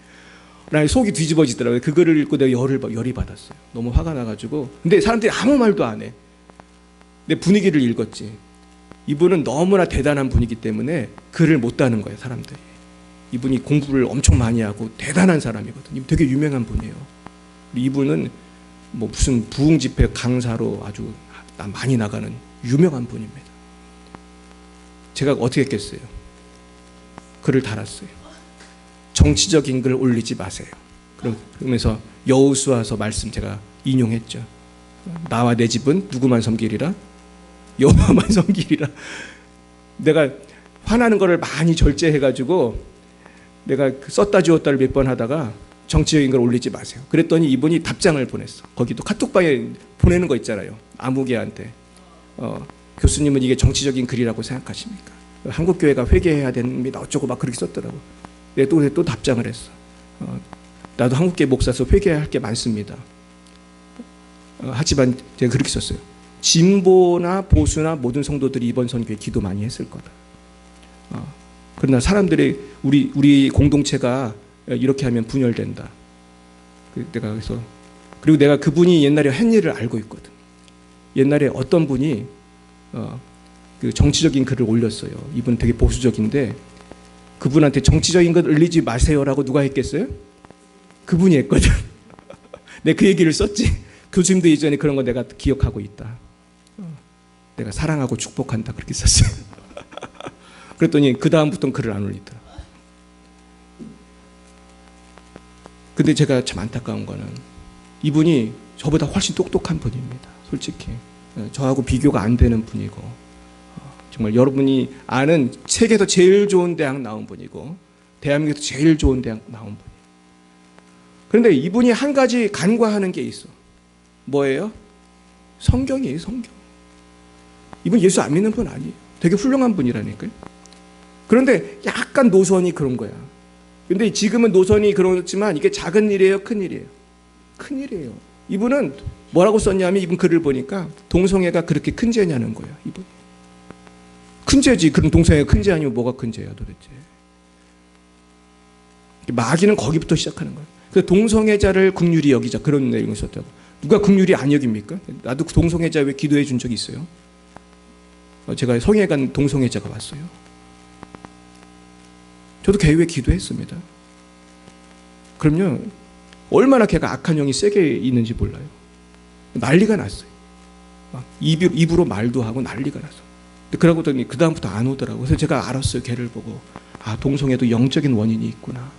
나의 속이 뒤집어지더라고요. 그 글을 읽고 내가 열이 받았어요. 너무 화가 나가지고. 근데 사람들이 아무 말도 안 해. 내 분위기를 읽었지. 이분은 너무나 대단한 분이기 때문에 글을 못 다는 거예요, 사람들이. 이분이 공부를 엄청 많이 하고 대단한 사람이거든요. 되게 유명한 분이에요. 이분은 뭐 무슨 부흥 집회 강사로 아주 많이 나가는 유명한 분입니다. 제가 어떻게 했겠어요? 글을 달았어요. 정치적인 글 올리지 마세요. 그러면서 여호수아서 말씀 제가 인용했죠. 나와 내 집은 누구만 섬기리라? 여호와만 섬기리라. 내가 화나는 거를 많이 절제해가지고 내가 썼다 지웠다를 몇 번 하다가 정치적인 걸 올리지 마세요. 그랬더니 이분이 답장을 보냈어. 거기도 카톡방에 보내는 거 있잖아요. 아무개한테. 교수님은 이게 정치적인 글이라고 생각하십니까? 한국교회가 회개해야 됩니다. 어쩌고 막 그렇게 썼더라고. 내가 또 답장을 했어. 나도 한국교회 목사서 회개해야 할 게 많습니다. 하지만 제가 그렇게 썼어요. 진보나 보수나 모든 성도들이 이번 선교에 기도 많이 했을 거다. 그러나 사람들이 우리 공동체가 이렇게 하면 분열된다. 내가 그래서 그리고 내가 그분이 옛날에 한 일을 알고 있거든. 옛날에 어떤 분이 그 정치적인 글을 올렸어요. 이분 되게 보수적인데 그분한테 정치적인 것 올리지 마세요라고 누가 했겠어요? 그분이 했거든. 내가 그 얘기를 썼지. 교수님도 이전에 그런 거 내가 기억하고 있다. 내가 사랑하고 축복한다 그렇게 썼어요. 그랬더니 그 다음부터는 글을 안 올리더라. 근데 제가 참 안타까운 거는 이분이 저보다 훨씬 똑똑한 분입니다. 솔직히 저하고 비교가 안 되는 분이고 정말 여러분이 아는 세계에서 제일 좋은 대학 나온 분이고 대한민국에서 제일 좋은 대학 나온 분이에요. 그런데 이분이 한 가지 간과하는 게 있어. 뭐예요? 성경이에요. 성경. 이분 예수 안 믿는 분 아니에요. 되게 훌륭한 분이라니까요. 그런데 약간 노선이 그런 거야. 근데 지금은 노선이 그렇지만 이게 작은 일이에요? 큰 일이에요? 큰 일이에요. 이분은 뭐라고 썼냐면 이분 글을 보니까 동성애가 그렇게 큰 죄냐는 거예요. 이분. 큰 죄지. 그럼 동성애가 큰 죄 아니면 뭐가 큰 죄야 도대체. 마귀는 거기부터 시작하는 거예요. 그래서 동성애자를 긍휼히 여기자 그런 내용을 썼다고. 누가 긍휼히 안 여깁니까? 나도 동성애자 왜 기도해 준 적이 있어요. 제가 성에 간 동성애자가 왔어요. 저도 교회에 기도했습니다. 그럼요, 얼마나 걔가 악한 영이 세게 있는지 몰라요. 난리가 났어요. 막 입으로 말도 하고 난리가 났어. 그러고 더니 그 다음부터 안 오더라고요. 그래서 제가 알았어요. 걔를 보고 아, 동성애도 영적인 원인이 있구나.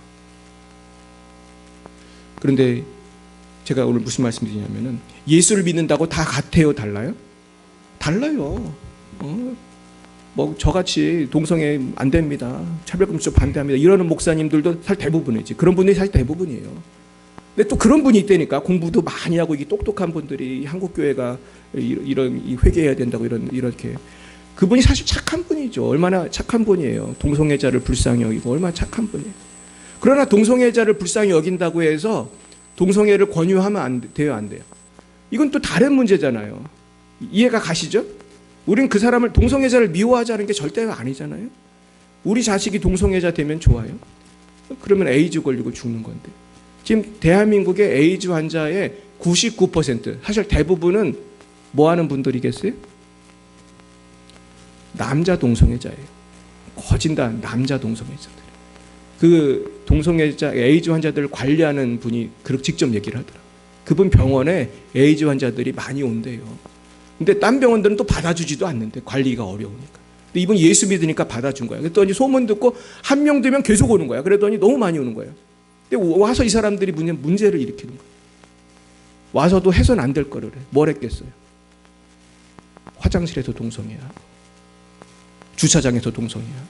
그런데 제가 오늘 무슨 말씀드리냐면은 예수를 믿는다고 다 같아요, 달라요? 달라요. 뭐 저같이 동성애 안 됩니다. 차별금지법 반대합니다. 이러는 목사님들도 사실 대부분이지. 그런 분들이 사실 대부분이에요. 근데 또 그런 분이 있다니까. 공부도 많이 하고 이게 똑똑한 분들이 한국 교회가 이런 회개해야 된다고 이렇게. 그분이 사실 착한 분이죠. 얼마나 착한 분이에요. 동성애자를 불쌍히 여기고 얼마나 착한 분이에요. 그러나 동성애자를 불쌍히 여긴다고 해서 동성애를 권유하면 안 돼요, 안 돼요? 이건 또 다른 문제잖아요. 이해가 가시죠? 우린 그 사람을 동성애자를 미워하자는 게 절대 아니잖아요. 우리 자식이 동성애자 되면 좋아요. 그러면 에이즈 걸리고 죽는 건데. 지금 대한민국의 에이즈 환자의 99% 사실 대부분은 뭐 하는 분들이겠어요? 남자 동성애자예요. 거진다 남자 동성애자들. 그 동성애자 에이즈 환자들을 관리하는 분이 그렇게 직접 얘기를 하더라고요. 그분 병원에 에이즈 환자들이 많이 온대요. 근데 딴 병원들은 또 받아주지도 않는데 관리가 어려우니까. 근데 이분 예수 믿으니까 받아준 거야. 그랬더니 소문 듣고 한 명 되면 계속 오는 거야. 그랬더니 너무 많이 오는 거예요. 근데 와서 이 사람들이 문제를 일으키는 거예요. 와서도 해서는 안 될 거를 해. 뭘 했겠어요? 화장실에서 동성애하고 주차장에서 동성애하고.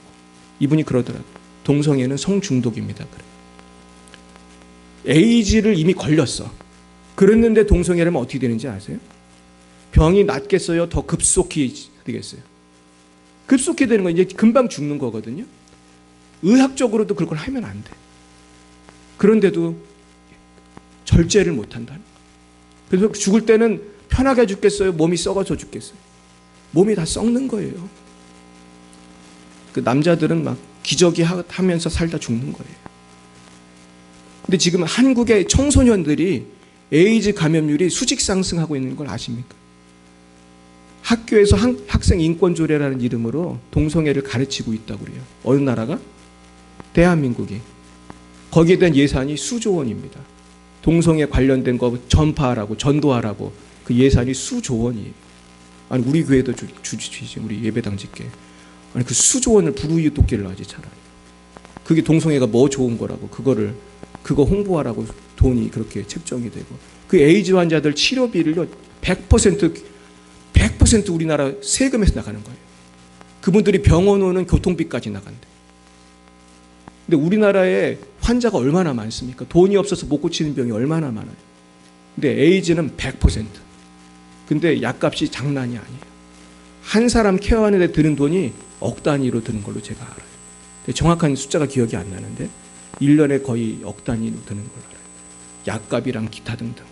이분이 그러더라고요. 동성애는 성중독입니다. 그래. 에이즈를 이미 걸렸어. 그랬는데 동성애라면 어떻게 되는지 아세요? 병이 낫겠어요? 더 급속히 되겠어요? 급속히 되는 건 이제 금방 죽는 거거든요. 의학적으로도 그걸 하면 안 돼. 그런데도 절제를 못 한다는 거예요. 그래서 죽을 때는 편하게 죽겠어요? 몸이 썩어져 죽겠어요? 몸이 다 썩는 거예요. 그 남자들은 막 기저귀 하면서 살다 죽는 거예요. 근데 지금 한국의 청소년들이 에이즈 감염률이 수직 상승하고 있는 걸 아십니까? 학교에서 학생 인권조례라는 이름으로 동성애를 가르치고 있다고 그래요. 어느 나라가? 대한민국이. 거기에 대한 예산이 수조 원입니다. 동성애 관련된 거 전파하라고 전도하라고 그 예산이 수조 원이에요. 아니 우리 교회도 주지 우리 예배당직계. 아니 그 수조 원을 불우이웃돕기를 하지 차라리. 그게 동성애가 뭐 좋은 거라고 그거 홍보하라고 돈이 그렇게 책정이 되고 그 에이즈 환자들 치료비를요 100% 우리나라 세금에서 나가는 거예요. 그분들이 병원 오는 교통비까지 나간대. 근데 우리나라에 환자가 얼마나 많습니까? 돈이 없어서 못 고치는 병이 얼마나 많아요. 근데 에이즈는 100%. 근데 약값이 장난이 아니에요. 한 사람 케어하는 데 드는 돈이 억 단위로 드는 걸로 제가 알아요. 정확한 숫자가 기억이 안 나는데 1년에 거의 억 단위로 드는 걸로 알아요. 약값이랑 기타 등등.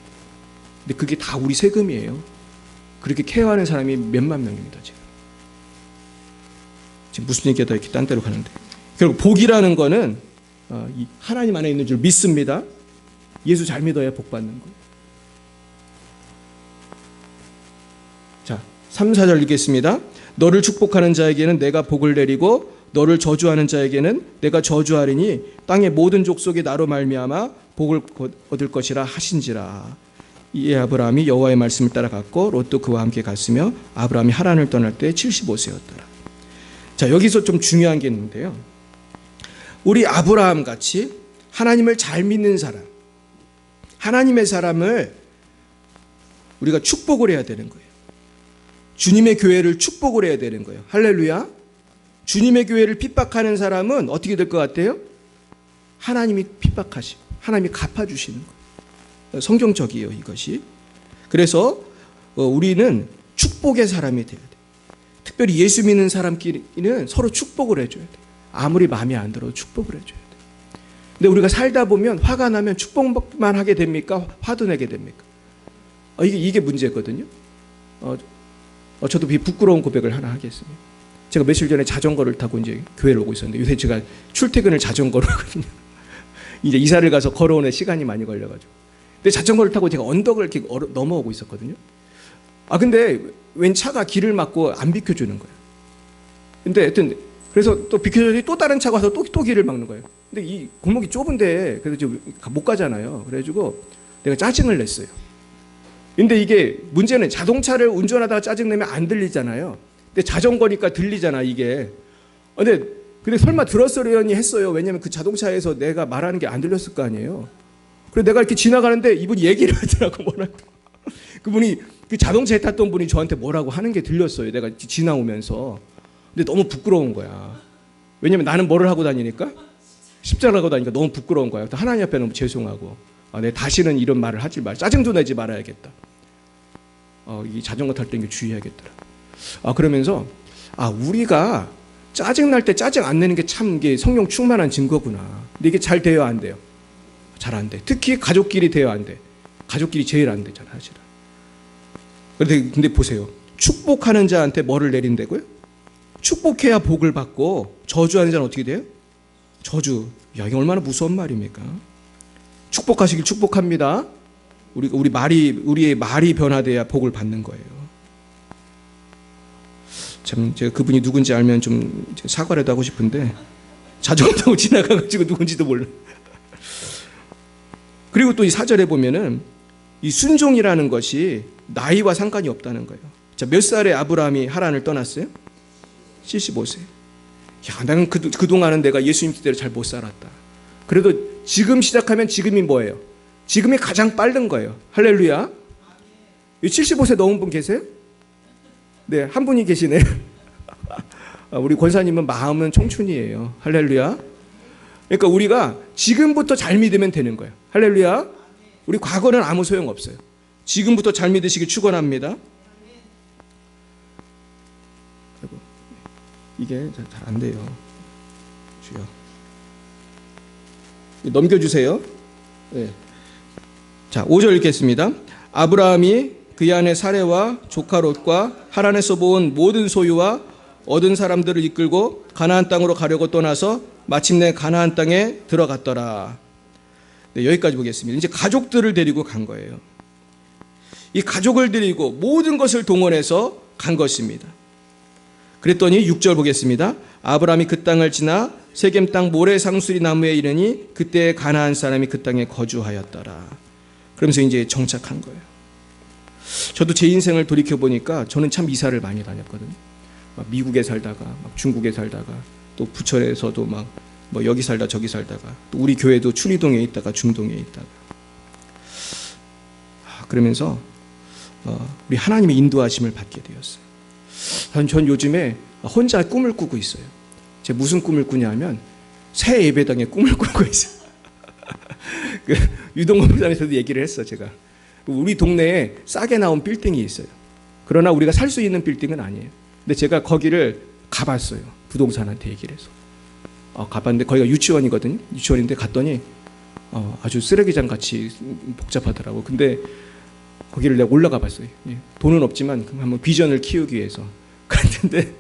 근데 그게 다 우리 세금이에요. 그렇게 케어하는 사람이 몇만 명입니다. 지금 무슨 얘기가 다 이렇게 딴 데로 가는데. 결국 복이라는 거는 하나님 안에 있는 줄 믿습니다. 예수 잘 믿어야 복 받는 거예요. 자, 3, 4절 읽겠습니다. 너를 축복하는 자에게는 내가 복을 내리고 너를 저주하는 자에게는 내가 저주하리니 땅의 모든 족속이 나로 말미암아 복을 얻을 것이라 하신지라. 이에 아브라함이 여호와의 말씀을 따라갔고 롯도 그와 함께 갔으며 아브라함이 하란을 떠날 때 75세였더라. 자, 여기서 좀 중요한 게 있는데요. 우리 아브라함 같이 하나님을 잘 믿는 사람, 하나님의 사람을 우리가 축복을 해야 되는 거예요. 주님의 교회를 축복을 해야 되는 거예요. 할렐루야. 주님의 교회를 핍박하는 사람은 어떻게 될 것 같아요? 하나님이 핍박하시고 하나님이 갚아주시는 거예요. 성경적이에요, 이것이. 그래서 우리는 축복의 사람이 돼야 돼요. 특별히 예수 믿는 사람끼리는 서로 축복을 해줘야 돼요. 아무리 마음에 안 들어도 축복을 해줘야 돼요. 근데 우리가 살다 보면 화가 나면 축복만 하게 됩니까? 화도 내게 됩니까? 이게 문제거든요. 저도 부끄러운 고백을 하나 하겠습니다. 제가 며칠 전에 자전거를 타고 이제 교회를 오고 있었는데 요새 제가 출퇴근을 자전거로 하거든요. 이제 이사를 가서 걸어오는 시간이 많이 걸려가지고. 근데 자전거를 타고 제가 언덕을 이렇게 넘어오고 있었거든요. 근데 웬 차가 길을 막고 안 비켜주는 거예요. 근데 하여튼 그래서 또 비켜주더니 또 다른 차가 와서 또 길을 막는 거예요. 근데 이 골목이 좁은데 그래서 못 가잖아요. 그래가지고 내가 짜증을 냈어요. 근데 이게 문제는 자동차를 운전하다가 짜증내면 안 들리잖아요. 근데 자전거니까 들리잖아, 이게. 근데 설마 들었으려니 했어요. 왜냐면 그 자동차에서 내가 말하는 게 안 들렸을 거 아니에요. 그래서 내가 이렇게 지나가는데 이분이 얘기를 하더라고, 뭐라고. 그분이, 그 자동차에 탔던 분이 저한테 뭐라고 하는 게 들렸어요. 내가 지나오면서. 근데 너무 부끄러운 거야. 왜냐면 나는 뭐를 하고 다니니까? 십자가를 하고 다니니까 너무 부끄러운 거야. 하나님 앞에 너무 죄송하고. 내가 다시는 이런 말을 하지 말, 짜증도 내지 말아야겠다. 이 자전거 탈 때 주의해야겠더라. 그러면서 우리가 짜증 날 때 짜증 안 내는 게 참 이게 성령 충만한 증거구나. 근데 이게 잘 돼요, 안 돼요? 잘 안 돼. 특히 가족끼리 돼요, 안 돼? 가족끼리 제일 안 되잖아, 사실은. 근데 보세요. 축복하는 자한테 뭐를 내린다고요? 축복해야 복을 받고 저주하는 자는 어떻게 돼요? 저주. 이게 얼마나 무서운 말입니까? 축복하시길 축복합니다. 우리의 말이 변화돼야 복을 받는 거예요. 참 제가 그분이 누군지 알면 좀 사과라도 하고 싶은데 자전거 타고 지나가가지고 누군지도 몰라. 그리고 또 이 4절에 보면은 이 순종이라는 것이 나이와 상관이 없다는 거예요. 자, 몇 살에 아브라함이 하란을 떠났어요? 75세. 나는 그동안은 내가 예수님 뜻대로 잘 못 살았다. 그래도 지금 시작하면 지금이 뭐예요? 지금이 가장 빠른 거예요. 할렐루야. 75세 넘은 분 계세요? 네, 한 분이 계시네요. 우리 권사님은 마음은 청춘이에요. 할렐루야. 그러니까 우리가 지금부터 잘 믿으면 되는 거예요. 할렐루야. 우리 과거는 아무 소용 없어요. 지금부터 잘 믿으시길 축원합니다. 이게 잘 안 돼요. 주여. 넘겨주세요. 네. 자, 5절 읽겠습니다. 아브라함이 그의 아내 사레와 조카 롯과 하란에서 모은 모든 소유와 얻은 사람들을 이끌고 가나안 땅으로 가려고 떠나서 마침내 가나안 땅에 들어갔더라. 네, 여기까지 보겠습니다. 이제 가족들을 데리고 간 거예요. 이 가족을 데리고 모든 것을 동원해서 간 것입니다. 그랬더니 6절 보겠습니다. 아브라함이 그 땅을 지나 세겜 땅 모래 상수리 나무에 이르니 그때 가나안 사람이 그 땅에 거주하였더라. 그러면서 이제 정착한 거예요. 저도 제 인생을 돌이켜 보니까 저는 참 이사를 많이 다녔거든요. 막 미국에 살다가, 막 중국에 살다가, 또 부천에서도 막 뭐 여기 살다 저기 살다가, 또 우리 교회도 춘희동에 있다가 중동에 있다가. 그러면서 우리 하나님의 인도하심을 받게 되었어요. 전 요즘에 혼자 꿈을 꾸고 있어요. 제가 무슨 꿈을 꾸냐면 새 예배당의 꿈을 꾸고 있어요. 유동건 부장에서도 얘기를 했어, 제가. 우리 동네에 싸게 나온 빌딩이 있어요. 그러나 우리가 살 수 있는 빌딩은 아니에요. 근데 제가 거기를 가봤어요. 부동산한테 얘기를 해서. 가봤는데 거기가 유치원이거든요. 유치원인데 갔더니 아주 쓰레기장 같이 복잡하더라고. 근데 거기를 내가 올라가 봤어요. 돈은 없지만 한번 비전을 키우기 위해서. 갔는데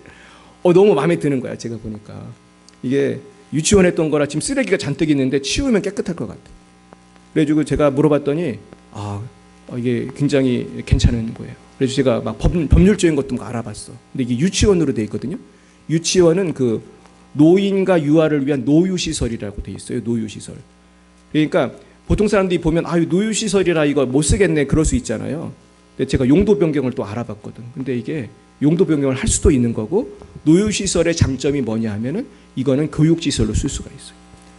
너무 마음에 드는 거야, 제가 보니까. 이게 유치원 했던 거라 지금 쓰레기가 잔뜩 있는데 치우면 깨끗할 것 같아. 그래가지고 제가 물어봤더니 이게 굉장히 괜찮은 거예요. 그래서 제가 막 법률적인 것도 막 알아봤어. 근데 이게 유치원으로 돼 있거든요. 유치원은 그 노인과 유아를 위한 노유시설이라고 돼 있어요. 노유시설. 그러니까 보통 사람들이 보면 노유시설이라 이거 못 쓰겠네 그럴 수 있잖아요. 근데 제가 용도 변경을 또 알아봤거든. 근데 이게 용도 변경을 할 수도 있는 거고, 노유시설의 장점이 뭐냐 하면은 이거는 교육시설로 쓸 수가 있어요.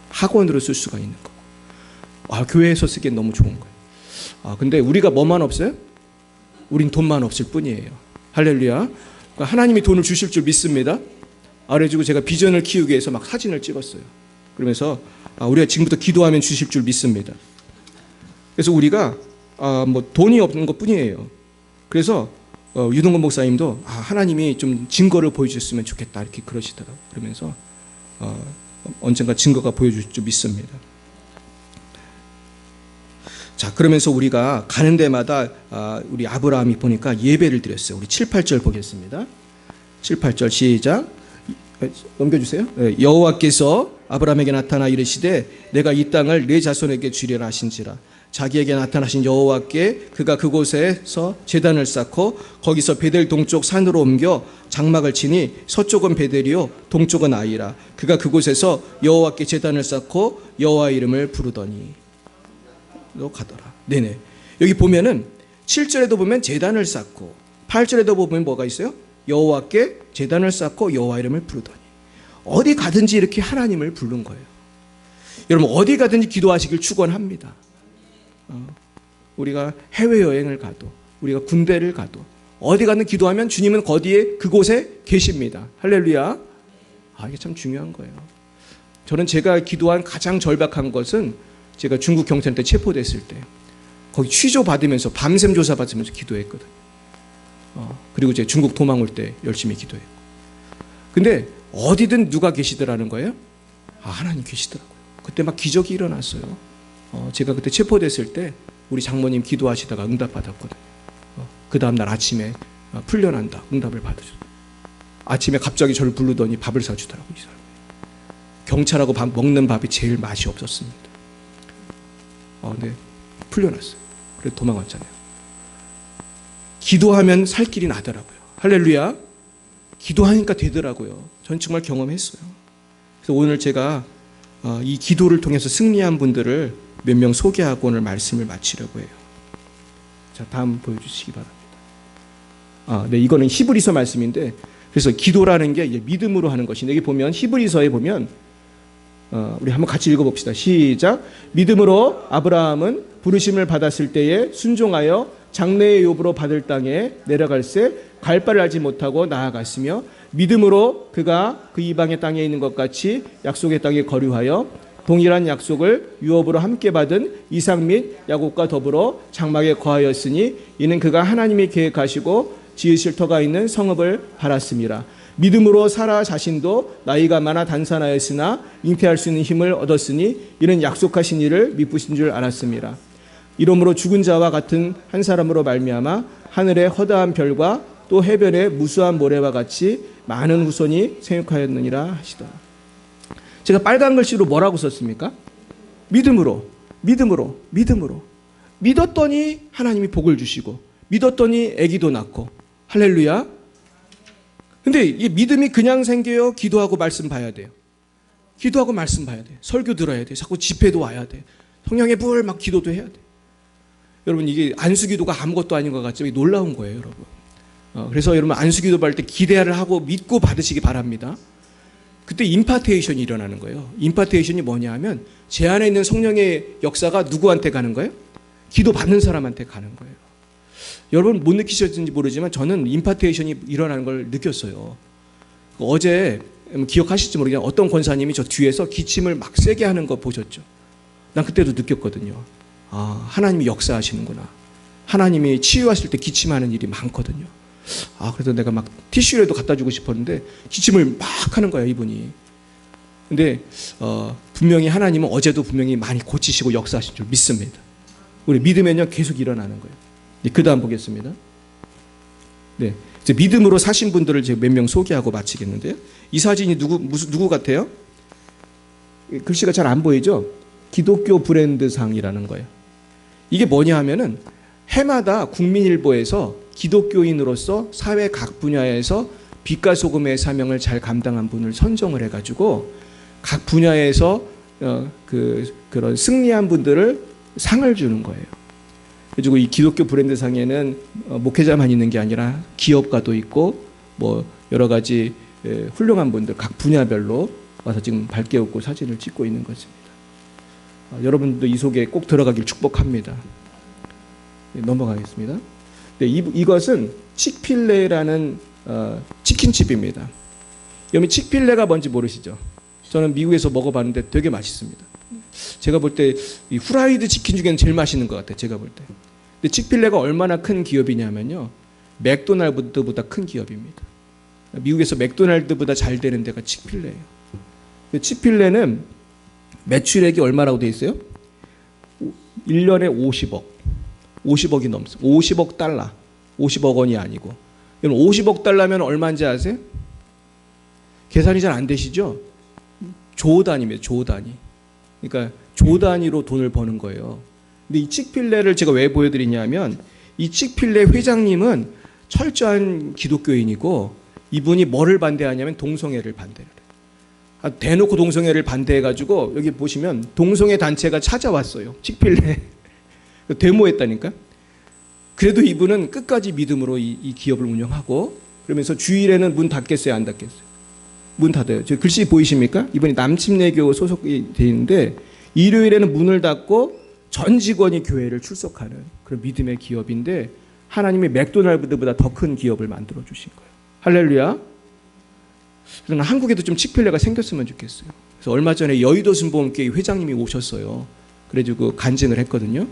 학원으로 쓸 수가 있는 거고. 교회에서 쓰기엔 너무 좋은 거예요. 근데 우리가 뭐만 없어요? 우린 돈만 없을 뿐이에요. 할렐루야. 그러니까 하나님이 돈을 주실 줄 믿습니다. 그래가지고 제가 비전을 키우기 위해서 막 사진을 찍었어요. 그러면서 우리가 지금부터 기도하면 주실 줄 믿습니다. 그래서 우리가 뭐 돈이 없는 것 뿐이에요. 그래서 유동건 목사님도 하나님이 좀 증거를 보여주셨으면 좋겠다 이렇게 그러시더라고요. 그러면서 언젠가 증거가 보여줄 줄 믿습니다. 자, 그러면서 우리가 가는 데마다 우리 아브라함이 보니까 예배를 드렸어요. 우리 7, 8절 보겠습니다. 7, 8절 시작. 넘겨주세요. 여호와께서 아브라함에게 나타나 이르시되 내가 이 땅을 네 자손에게 주리라 하신지라. 자기에게 나타나신 여호와께 그가 그곳에서 제단을 쌓고 거기서 베델 동쪽 산으로 옮겨 장막을 치니 서쪽은 베델이요 동쪽은 아이라. 그가 그곳에서 여호와께 제단을 쌓고 여호와 이름을 부르더니 너 가더라. 네네. 여기 보면은 7절에도 보면 제단을 쌓고 8절에도 보면 뭐가 있어요? 여호와께 제단을 쌓고 여호와 이름을 부르더니. 어디 가든지 이렇게 하나님을 부른 거예요. 여러분 어디 가든지 기도하시길 축원합니다. 우리가 해외여행을 가도 우리가 군대를 가도 어디 가든 기도하면 주님은 거기에 그곳에 계십니다. 할렐루야. 이게 참 중요한 거예요. 저는 제가 기도한 가장 절박한 것은 제가 중국 경찰한테 체포됐을 때 거기 취조 받으면서 밤샘 조사 받으면서 기도했거든요. 그리고 제가 중국 도망 올 때 열심히 기도했고. 근데 어디든 누가 계시더라는 거예요? 하나님 계시더라고요. 그때 막 기적이 일어났어요. 제가 그때 체포됐을 때 우리 장모님 기도하시다가 응답 받았거든요. 그 다음날 아침에 풀려난다 응답을 받으셨어요. 아침에 갑자기 저를 부르더니 밥을 사주더라고요. 이 사람이. 경찰하고 먹는 밥이 제일 맛이 없었습니다. 근데 풀려났어요. 그래서 도망왔잖아요. 기도하면 살 길이 나더라고요. 할렐루야. 기도하니까 되더라고요. 전 정말 경험했어요. 그래서 오늘 제가 이 기도를 통해서 승리한 분들을 몇 명 소개하고 오늘 말씀을 마치려고 해요. 자, 다음 보여주시기 바랍니다. 네, 이거는 히브리서 말씀인데, 그래서 기도라는 게 이제 믿음으로 하는 것인데, 여기 보면 히브리서에 보면 우리 한번 같이 읽어봅시다. 시작. 믿음으로 아브라함은 부르심을 받았을 때에 순종하여 장래의 욥으로 받을 땅에 내려갈새 갈 바를 알지 못하고 나아갔으며 믿음으로 그가 그 이방의 땅에 있는 것 같이 약속의 땅에 거류하여 동일한 약속을 유업으로 함께 받은 이삭 및 야곱과 더불어 장막에 거하였으니 이는 그가 하나님이 계획하시고 지으실 터가 있는 성읍을 바랐습니다. 믿음으로 사라 자신도 나이가 많아 단산하였으나 잉태할 수 있는 힘을 얻었으니 이는 약속하신 이를 미쁘신 줄 알았습니다. 이러므로 죽은 자와 같은 한 사람으로 말미암아 하늘의 허다한 별과 또 해변의 무수한 모래와 같이 많은 후손이 생육하였느니라 하시더라. 제가 빨간 글씨로 뭐라고 썼습니까? 믿음으로 믿었더니 하나님이 복을 주시고 믿었더니 아기도 낳고. 할렐루야. 근데 이 믿음이 그냥 생겨요? 기도하고 말씀 봐야 돼요? 기도하고 말씀 봐야 돼. 설교 들어야 돼. 자꾸 집회도 와야 돼. 성령의 불 막 기도도 해야 돼. 여러분 이게 안수기도가 아무것도 아닌 것 같지만 놀라운 거예요, 여러분. 그래서 여러분 안수기도 받을 때 기대를 하고 믿고 받으시기 바랍니다. 그때 임파테이션이 일어나는 거예요. 임파테이션이 뭐냐 하면 제 안에 있는 성령의 역사가 누구한테 가는 거예요? 기도 받는 사람한테 가는 거예요. 여러분 못 느끼셨는지 모르지만 저는 임파테이션이 일어나는 걸 느꼈어요. 어제 기억하실지 모르겠지만 어떤 권사님이 저 뒤에서 기침을 막 세게 하는 거 보셨죠? 난 그때도 느꼈거든요. 하나님이 역사하시는구나. 하나님이 치유하실 때 기침하는 일이 많거든요. 그래서 내가 막 티슈라도 갖다 주고 싶었는데 기침을 막 하는 거예요, 이분이. 근데 분명히 하나님은 어제도 분명히 많이 고치시고 역사하신 줄 믿습니다. 우리 믿으면요 계속 일어나는 거예요. 그 다음 보겠습니다. 네, 이제 믿음으로 사신 분들을 제가 몇 명 소개하고 마치겠는데요. 이 사진이 누구 같아요? 글씨가 잘 안 보이죠? 기독교 브랜드상이라는 거예요. 이게 뭐냐 하면은 해마다 국민일보에서 기독교인으로서 사회 각 분야에서 빛과 소금의 사명을 잘 감당한 분을 선정을 해가지고 각 분야에서 그런 승리한 분들을 상을 주는 거예요. 그리고 이 기독교 브랜드상에는 목회자만 있는 게 아니라 기업가도 있고 뭐 여러 가지 훌륭한 분들 각 분야별로 와서 지금 밝게 웃고 사진을 찍고 있는 것입니다. 여러분도 이 속에 꼭 들어가길 축복합니다. 넘어가겠습니다. 네, 이것은 칙필레라는 치킨집입니다. 여러분 칙필레가 뭔지 모르시죠? 저는 미국에서 먹어봤는데 되게 맛있습니다. 제가 볼 때 이 후라이드 치킨 중에는 제일 맛있는 것 같아요. 제가 볼 때. 근데 칙필레가 얼마나 큰 기업이냐면요, 맥도날드보다 큰 기업입니다. 미국에서 맥도날드보다 잘 되는 데가 칙필레예요. 칙필레는 매출액이 얼마라고 돼 있어요? 1년에 50억이 넘어요. 50억 달러. 50억 원이 아니고. 여러분 50억 달러면 얼마인지 아세요? 계산이 잘 안 되시죠? 조 단위입니다. 조 단위. 그러니까 조 단위로 돈을 버는 거예요. 근데 이 칙필레를 제가 왜 보여드리냐면 이 칙필레 회장님은 철저한 기독교인이고 이분이 뭐를 반대하냐면 동성애를 반대를 해요. 대놓고 동성애를 반대해가지고 여기 보시면 동성애 단체가 찾아왔어요. 칙필레. 데모했다니까. 그래도 이분은 끝까지 믿음으로 이 기업을 운영하고 그러면서 주일에는 문 닫겠어요? 안 닫겠어요? 문 닫아요. 저 글씨 보이십니까? 이분이 남침내교 소속이 되어 있는데 일요일에는 문을 닫고 전 직원이 교회를 출석하는 그런 믿음의 기업인데 하나님이 맥도날드보다 더 큰 기업을 만들어 주신 거예요. 할렐루야. 그래서 한국에도 좀 칙필레가 생겼으면 좋겠어요. 그래서 얼마 전에 여의도 순복음교회 회장님이 오셨어요. 그래가지고 간증을 했거든요.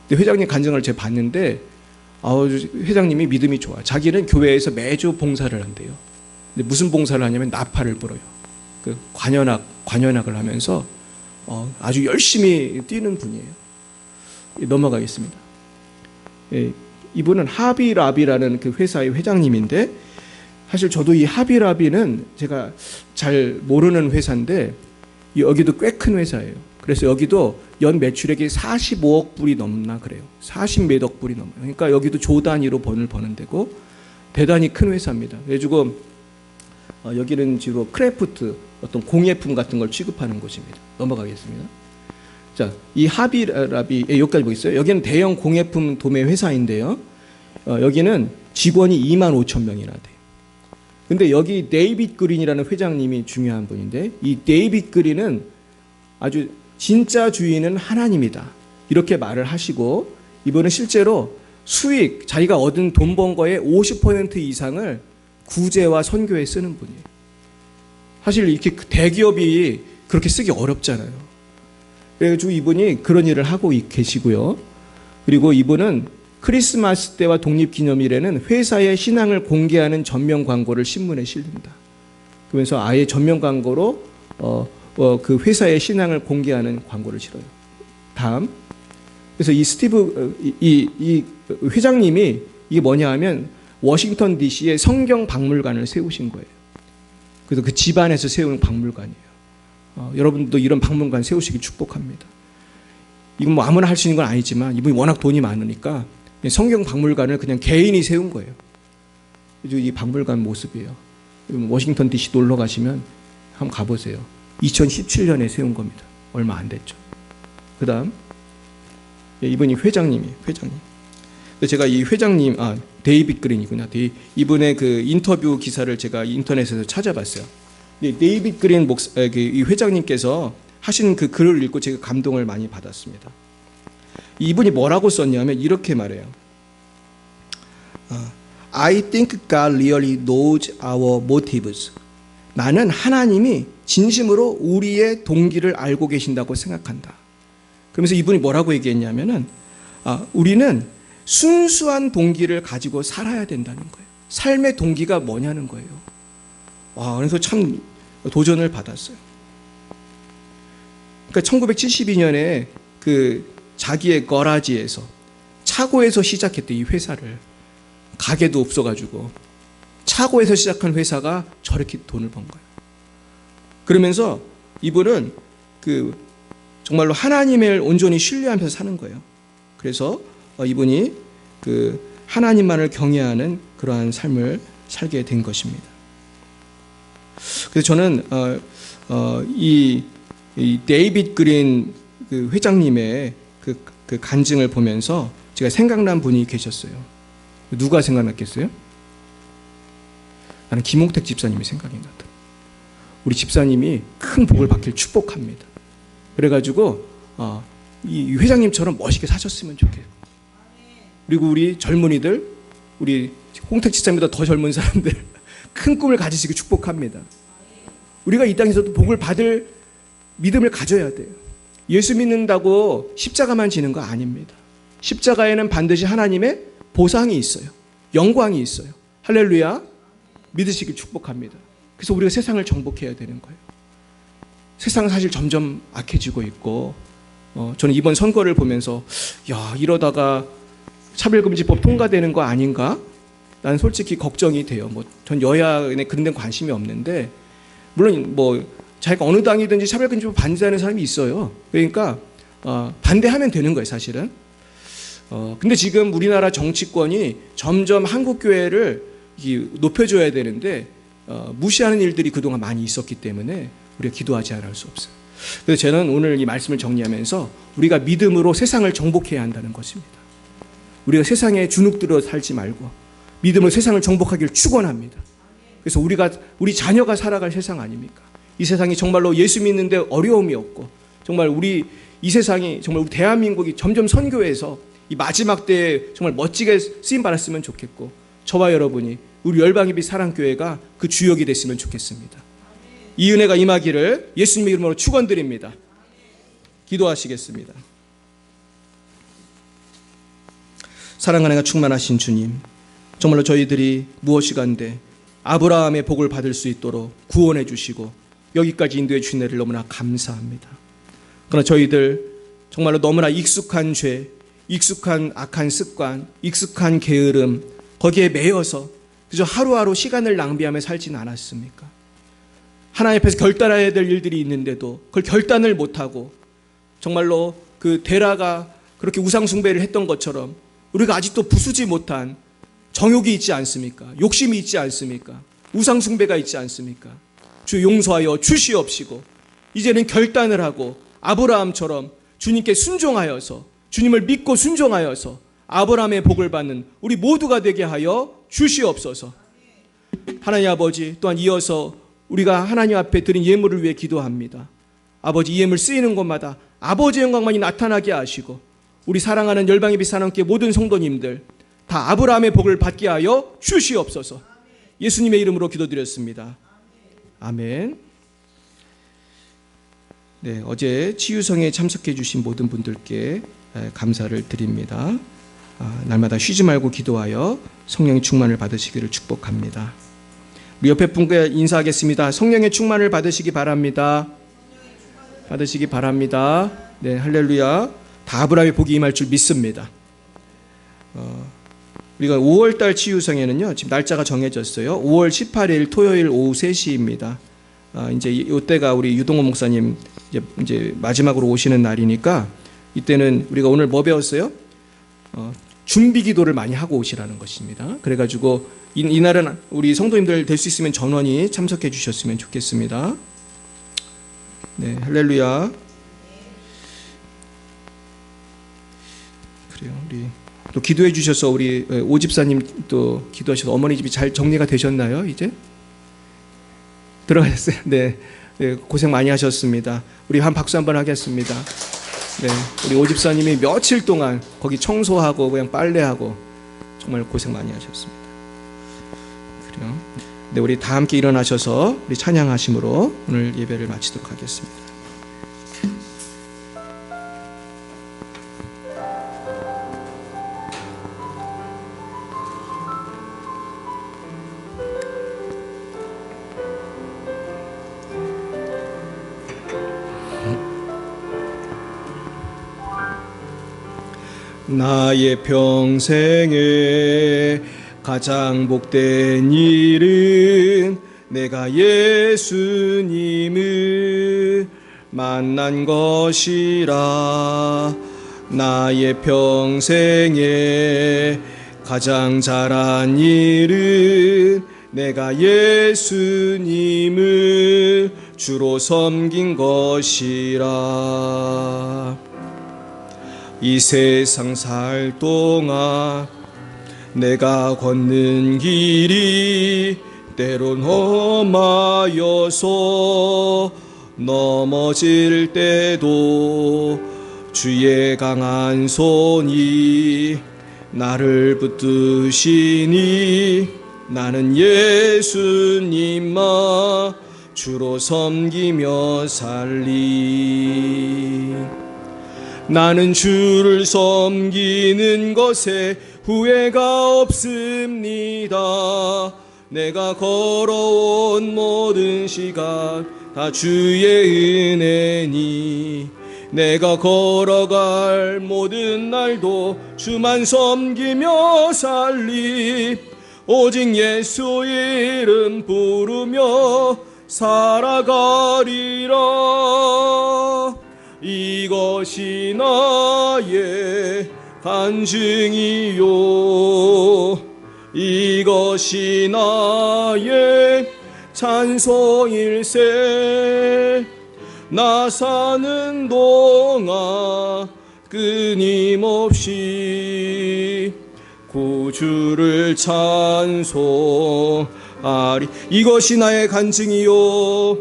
근데 회장님 간증을 제가 봤는데 회장님이 믿음이 좋아. 자기는 교회에서 매주 봉사를 한대요. 근데 무슨 봉사를 하냐면 나팔을 불어요. 그 관현악을 하면서 아주 열심히 뛰는 분이에요. 넘어가겠습니다. 예, 이분은 하비라비라는 그 회사의 회장님인데 사실 저도 이 하비라비는 제가 잘 모르는 회사인데 여기도 꽤 큰 회사예요. 그래서 여기도 연 매출액이 45억 불이 넘나 그래요. 40몇억 불이 넘어요. 그러니까 여기도 조 단위로 돈을 버는 데고 대단히 큰 회사입니다. 그래가지고 여기는 주로 크래프트 어떤 공예품 같은 걸 취급하는 곳입니다. 넘어가겠습니다. 자, 이 하비라비 여기까지 보겠어요. 여기는 대형 공예품 도매 회사인데요. 여기는 직원이 2만 5천 명이나 돼요. 근데 여기 데이빗 그린이라는 회장님이 중요한 분인데 이 데이빗 그린은 아주 진짜 주인은 하나님이다. 이렇게 말을 하시고 이분은 실제로 수익, 자기가 얻은 돈 번 거의 50% 이상을 구제와 선교에 쓰는 분이에요. 사실 이렇게 대기업이 그렇게 쓰기 어렵잖아요. 그래가지고 이분이 그런 일을 하고 계시고요. 그리고 이분은 크리스마스 때와 독립기념일에는 회사의 신앙을 공개하는 전면 광고를 신문에 실린다. 그러면서 아예 전면 광고로 그 회사의 신앙을 공개하는 광고를 실어요. 다음. 그래서 이 회장님이 이게 뭐냐 하면 워싱턴 DC에 성경 박물관을 세우신 거예요. 그래서 그 집안에서 세운 박물관이에요. 여러분도 이런 박물관 세우시길 축복합니다. 이건 뭐 아무나 할 수 있는 건 아니지만 이분이 워낙 돈이 많으니까 성경 박물관을 그냥 개인이 세운 거예요. 그래서 이 박물관 모습이에요. 워싱턴 DC 놀러 가시면 한번 가보세요. 2017년에 세운 겁니다. 얼마 안 됐죠. 그 다음 이분이 회장님이에요. 회장님. 제가 이 회장님 데이빗 그린이구나. 이분의 그 인터뷰 기사를 제가 인터넷에서 찾아봤어요. 데이빗 그린 이 회장님께서 하신 그 글을 읽고 제가 감동을 많이 받았습니다. 이분이 뭐라고 썼냐면 이렇게 말해요. I think God really knows our motives. 나는 하나님이 진심으로 우리의 동기를 알고 계신다고 생각한다. 그러면서 이분이 뭐라고 얘기했냐면은 우리는 순수한 동기를 가지고 살아야 된다는 거예요. 삶의 동기가 뭐냐는 거예요. 그래서 참 도전을 받았어요. 그러니까 1972년에 그 자기의 거라지에서 차고에서 시작했대. 이 회사를 가게도 없어가지고 차고에서 시작한 회사가 저렇게 돈을 번 거예요. 그러면서 이분은 그 정말로 하나님을 온전히 신뢰하면서 사는 거예요. 그래서 이분이 그 하나님만을 경외하는 그러한 삶을 살게 된 것입니다. 그래서 저는 이 데이빗 그린 그 회장님의 그 간증을 보면서 제가 생각난 분이 계셨어요. 누가 생각났겠어요? 나는 김홍택 집사님이 생각이 나더라고요. 우리 집사님이 큰 복을 받길 축복합니다. 그래가지고 이 회장님처럼 멋있게 사셨으면 좋겠고, 그리고 우리 젊은이들, 우리 홍택 집사님보다 더 젊은 사람들 큰 꿈을 가지시기 축복합니다. 우리가 이 땅에서도 복을 받을 믿음을 가져야 돼요. 예수 믿는다고 십자가만 지는 거 아닙니다. 십자가에는 반드시 하나님의 보상이 있어요. 영광이 있어요. 할렐루야. 믿으시길 축복합니다. 그래서 우리가 세상을 정복해야 되는 거예요. 세상은 사실 점점 악해지고 있고, 저는 이번 선거를 보면서 이러다가 차별금지법 통과되는 거 아닌가? 나는 솔직히 걱정이 돼요. 전 여야에 그런 데는 관심이 없는데, 물론 자기가 어느 당이든지 차별금지법 반대하는 사람이 있어요. 그러니까 반대하면 되는 거예요, 사실은. 근데 지금 우리나라 정치권이 점점 한국교회를 높여줘야 되는데 무시하는 일들이 그동안 많이 있었기 때문에 우리가 기도하지 않을 수 없어요. 그래서 저는 오늘 이 말씀을 정리하면서 우리가 믿음으로 세상을 정복해야 한다는 것입니다. 우리가 세상에 주눅들어 살지 말고 믿음으로 세상을 정복하기를 축원합니다. 그래서 우리 자녀가 살아갈 세상 아닙니까? 이 세상이 정말로 예수 믿는데 어려움이 없고, 정말 이 세상이 정말 우리 대한민국이 점점 선교해서 이 마지막 때에 정말 멋지게 쓰임 받았으면 좋겠고, 저와 여러분이 우리 열방예비 사랑교회가 그 주역이 됐으면 좋겠습니다. 이 은혜가 임하기를 예수님의 이름으로 축원드립니다. 기도하시겠습니다. 사랑 은혜가 충만하신 주님, 정말로 저희들이 무엇이간데 아브라함의 복을 받을 수 있도록 구원해 주시고 여기까지 인도해 주신 은혜를 너무나 감사합니다. 그러나 저희들 정말로 너무나 익숙한 죄, 익숙한 악한 습관, 익숙한 게으름, 거기에 매여서 그저 하루하루 시간을 낭비하며 살지는 않았습니까? 하나님 앞에서 결단해야 될 일들이 있는데도 그걸 결단을 못하고 정말로 그 데라가 그렇게 우상숭배를 했던 것처럼 우리가 아직도 부수지 못한 정욕이 있지 않습니까? 욕심이 있지 않습니까? 우상숭배가 있지 않습니까? 주 용서하여 주시옵시고 이제는 결단을 하고 아브라함처럼 주님께 순종하여서, 주님을 믿고 순종하여서 아브라함의 복을 받는 우리 모두가 되게 하여 주시옵소서. 하나님 아버지, 또한 이어서 우리가 하나님 앞에 드린 예물을 위해 기도합니다. 아버지, 이 예물 쓰이는 곳마다 아버지의 영광만이 나타나게 하시고 우리 사랑하는 열방예비 사랑교회 모든 성도님들 다 아브라함의 복을 받게 하여 주시옵소서. 예수님의 이름으로 기도드렸습니다. 아멘. 네, 어제 치유성에 참석해 주신 모든 분들께 감사를 드립니다. 날마다 쉬지 말고 기도하여 성령의 충만을 받으시기를 축복합니다. 우리 옆에 분께 인사하겠습니다. 성령의 충만을 받으시기 바랍니다. 받으시기 바랍니다. 네, 할렐루야. 다 아브라함의 복이 임할 줄 믿습니다. 우리가 5월달 치유성에는요, 지금 날짜가 정해졌어요. 5월 18일 토요일 오후 3시입니다. 이제 이때가 우리 유동호 목사님 이제 마지막으로 오시는 날이니까 이때는 우리가 오늘 뭐 배웠어요? 준비 기도를 많이 하고 오시라는 것입니다. 그래가지고 이날은 우리 성도님들 될 수 있으면 전원이 참석해 주셨으면 좋겠습니다. 네, 할렐루야. 그래요. 우리 또 기도해 주셔서 우리 오 집사님 또 기도하셔서 어머니 집이 잘 정리가 되셨나요? 이제 들어가셨어요? 네, 네, 고생 많이 하셨습니다. 우리 한 박수 한번 하겠습니다. 네, 우리 오 집사님이 며칠 동안 거기 청소하고 그냥 빨래하고 정말 고생 많이 하셨습니다. 그래요. 네, 우리 다 함께 일어나셔서 우리 찬양하심으로 오늘 예배를 마치도록 하겠습니다. 나의 평생에 가장 복된 일은 내가 예수님을 만난 것이라. 나의 평생에 가장 잘한 일은 내가 예수님을 주로 섬긴 것이라. 이 세상 살 동안 내가 걷는 길이 때론 험하여서 넘어질 때도 주의 강한 손이 나를 붙드시니 나는 예수님만 주로 섬기며 살리. 나는 주를 섬기는 것에 후회가 없습니다. 내가 걸어온 모든 시간 다 주의 은혜니 내가 걸어갈 모든 날도 주만 섬기며 살리. 오직 예수 이름 부르며 살아가리라. 이것이 나의 간증이요 이것이 나의 찬송일세. 나 사는 동안 끊임없이 구주를 찬송하리. 이것이 나의 간증이요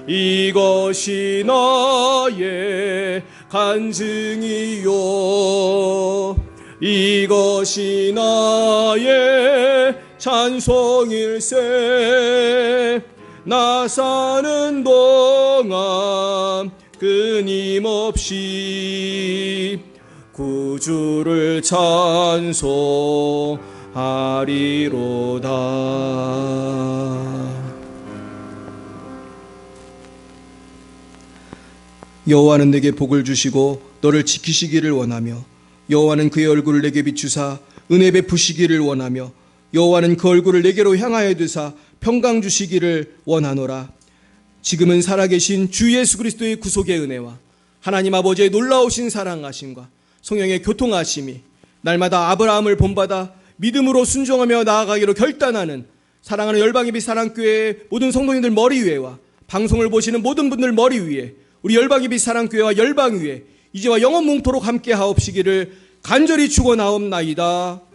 이것이 나의 간증이요 이것이 나의 찬송일세. 나 사는 동안 끊임없이 구주를 찬송하리로다. 여호와는 내게 복을 주시고 너를 지키시기를 원하며 여호와는 그의 얼굴을 내게 비추사 은혜 베푸시기를 원하며 여호와는 그 얼굴을 내게로 향하여 드사 평강 주시기를 원하노라. 지금은 살아계신 주 예수 그리스도의 구속의 은혜와 하나님 아버지의 놀라우신 사랑하심과 성령의 교통하심이 날마다 아브라함을 본받아 믿음으로 순종하며 나아가기로 결단하는 사랑하는 열방예비 사랑교회의 모든 성도님들 머리 위에와 방송을 보시는 모든 분들 머리 위에 우리 열방예비 사랑교회와 열방 위에 이제와 영원 몽토록 함께 하옵시기를 간절히 축원하옵나이다.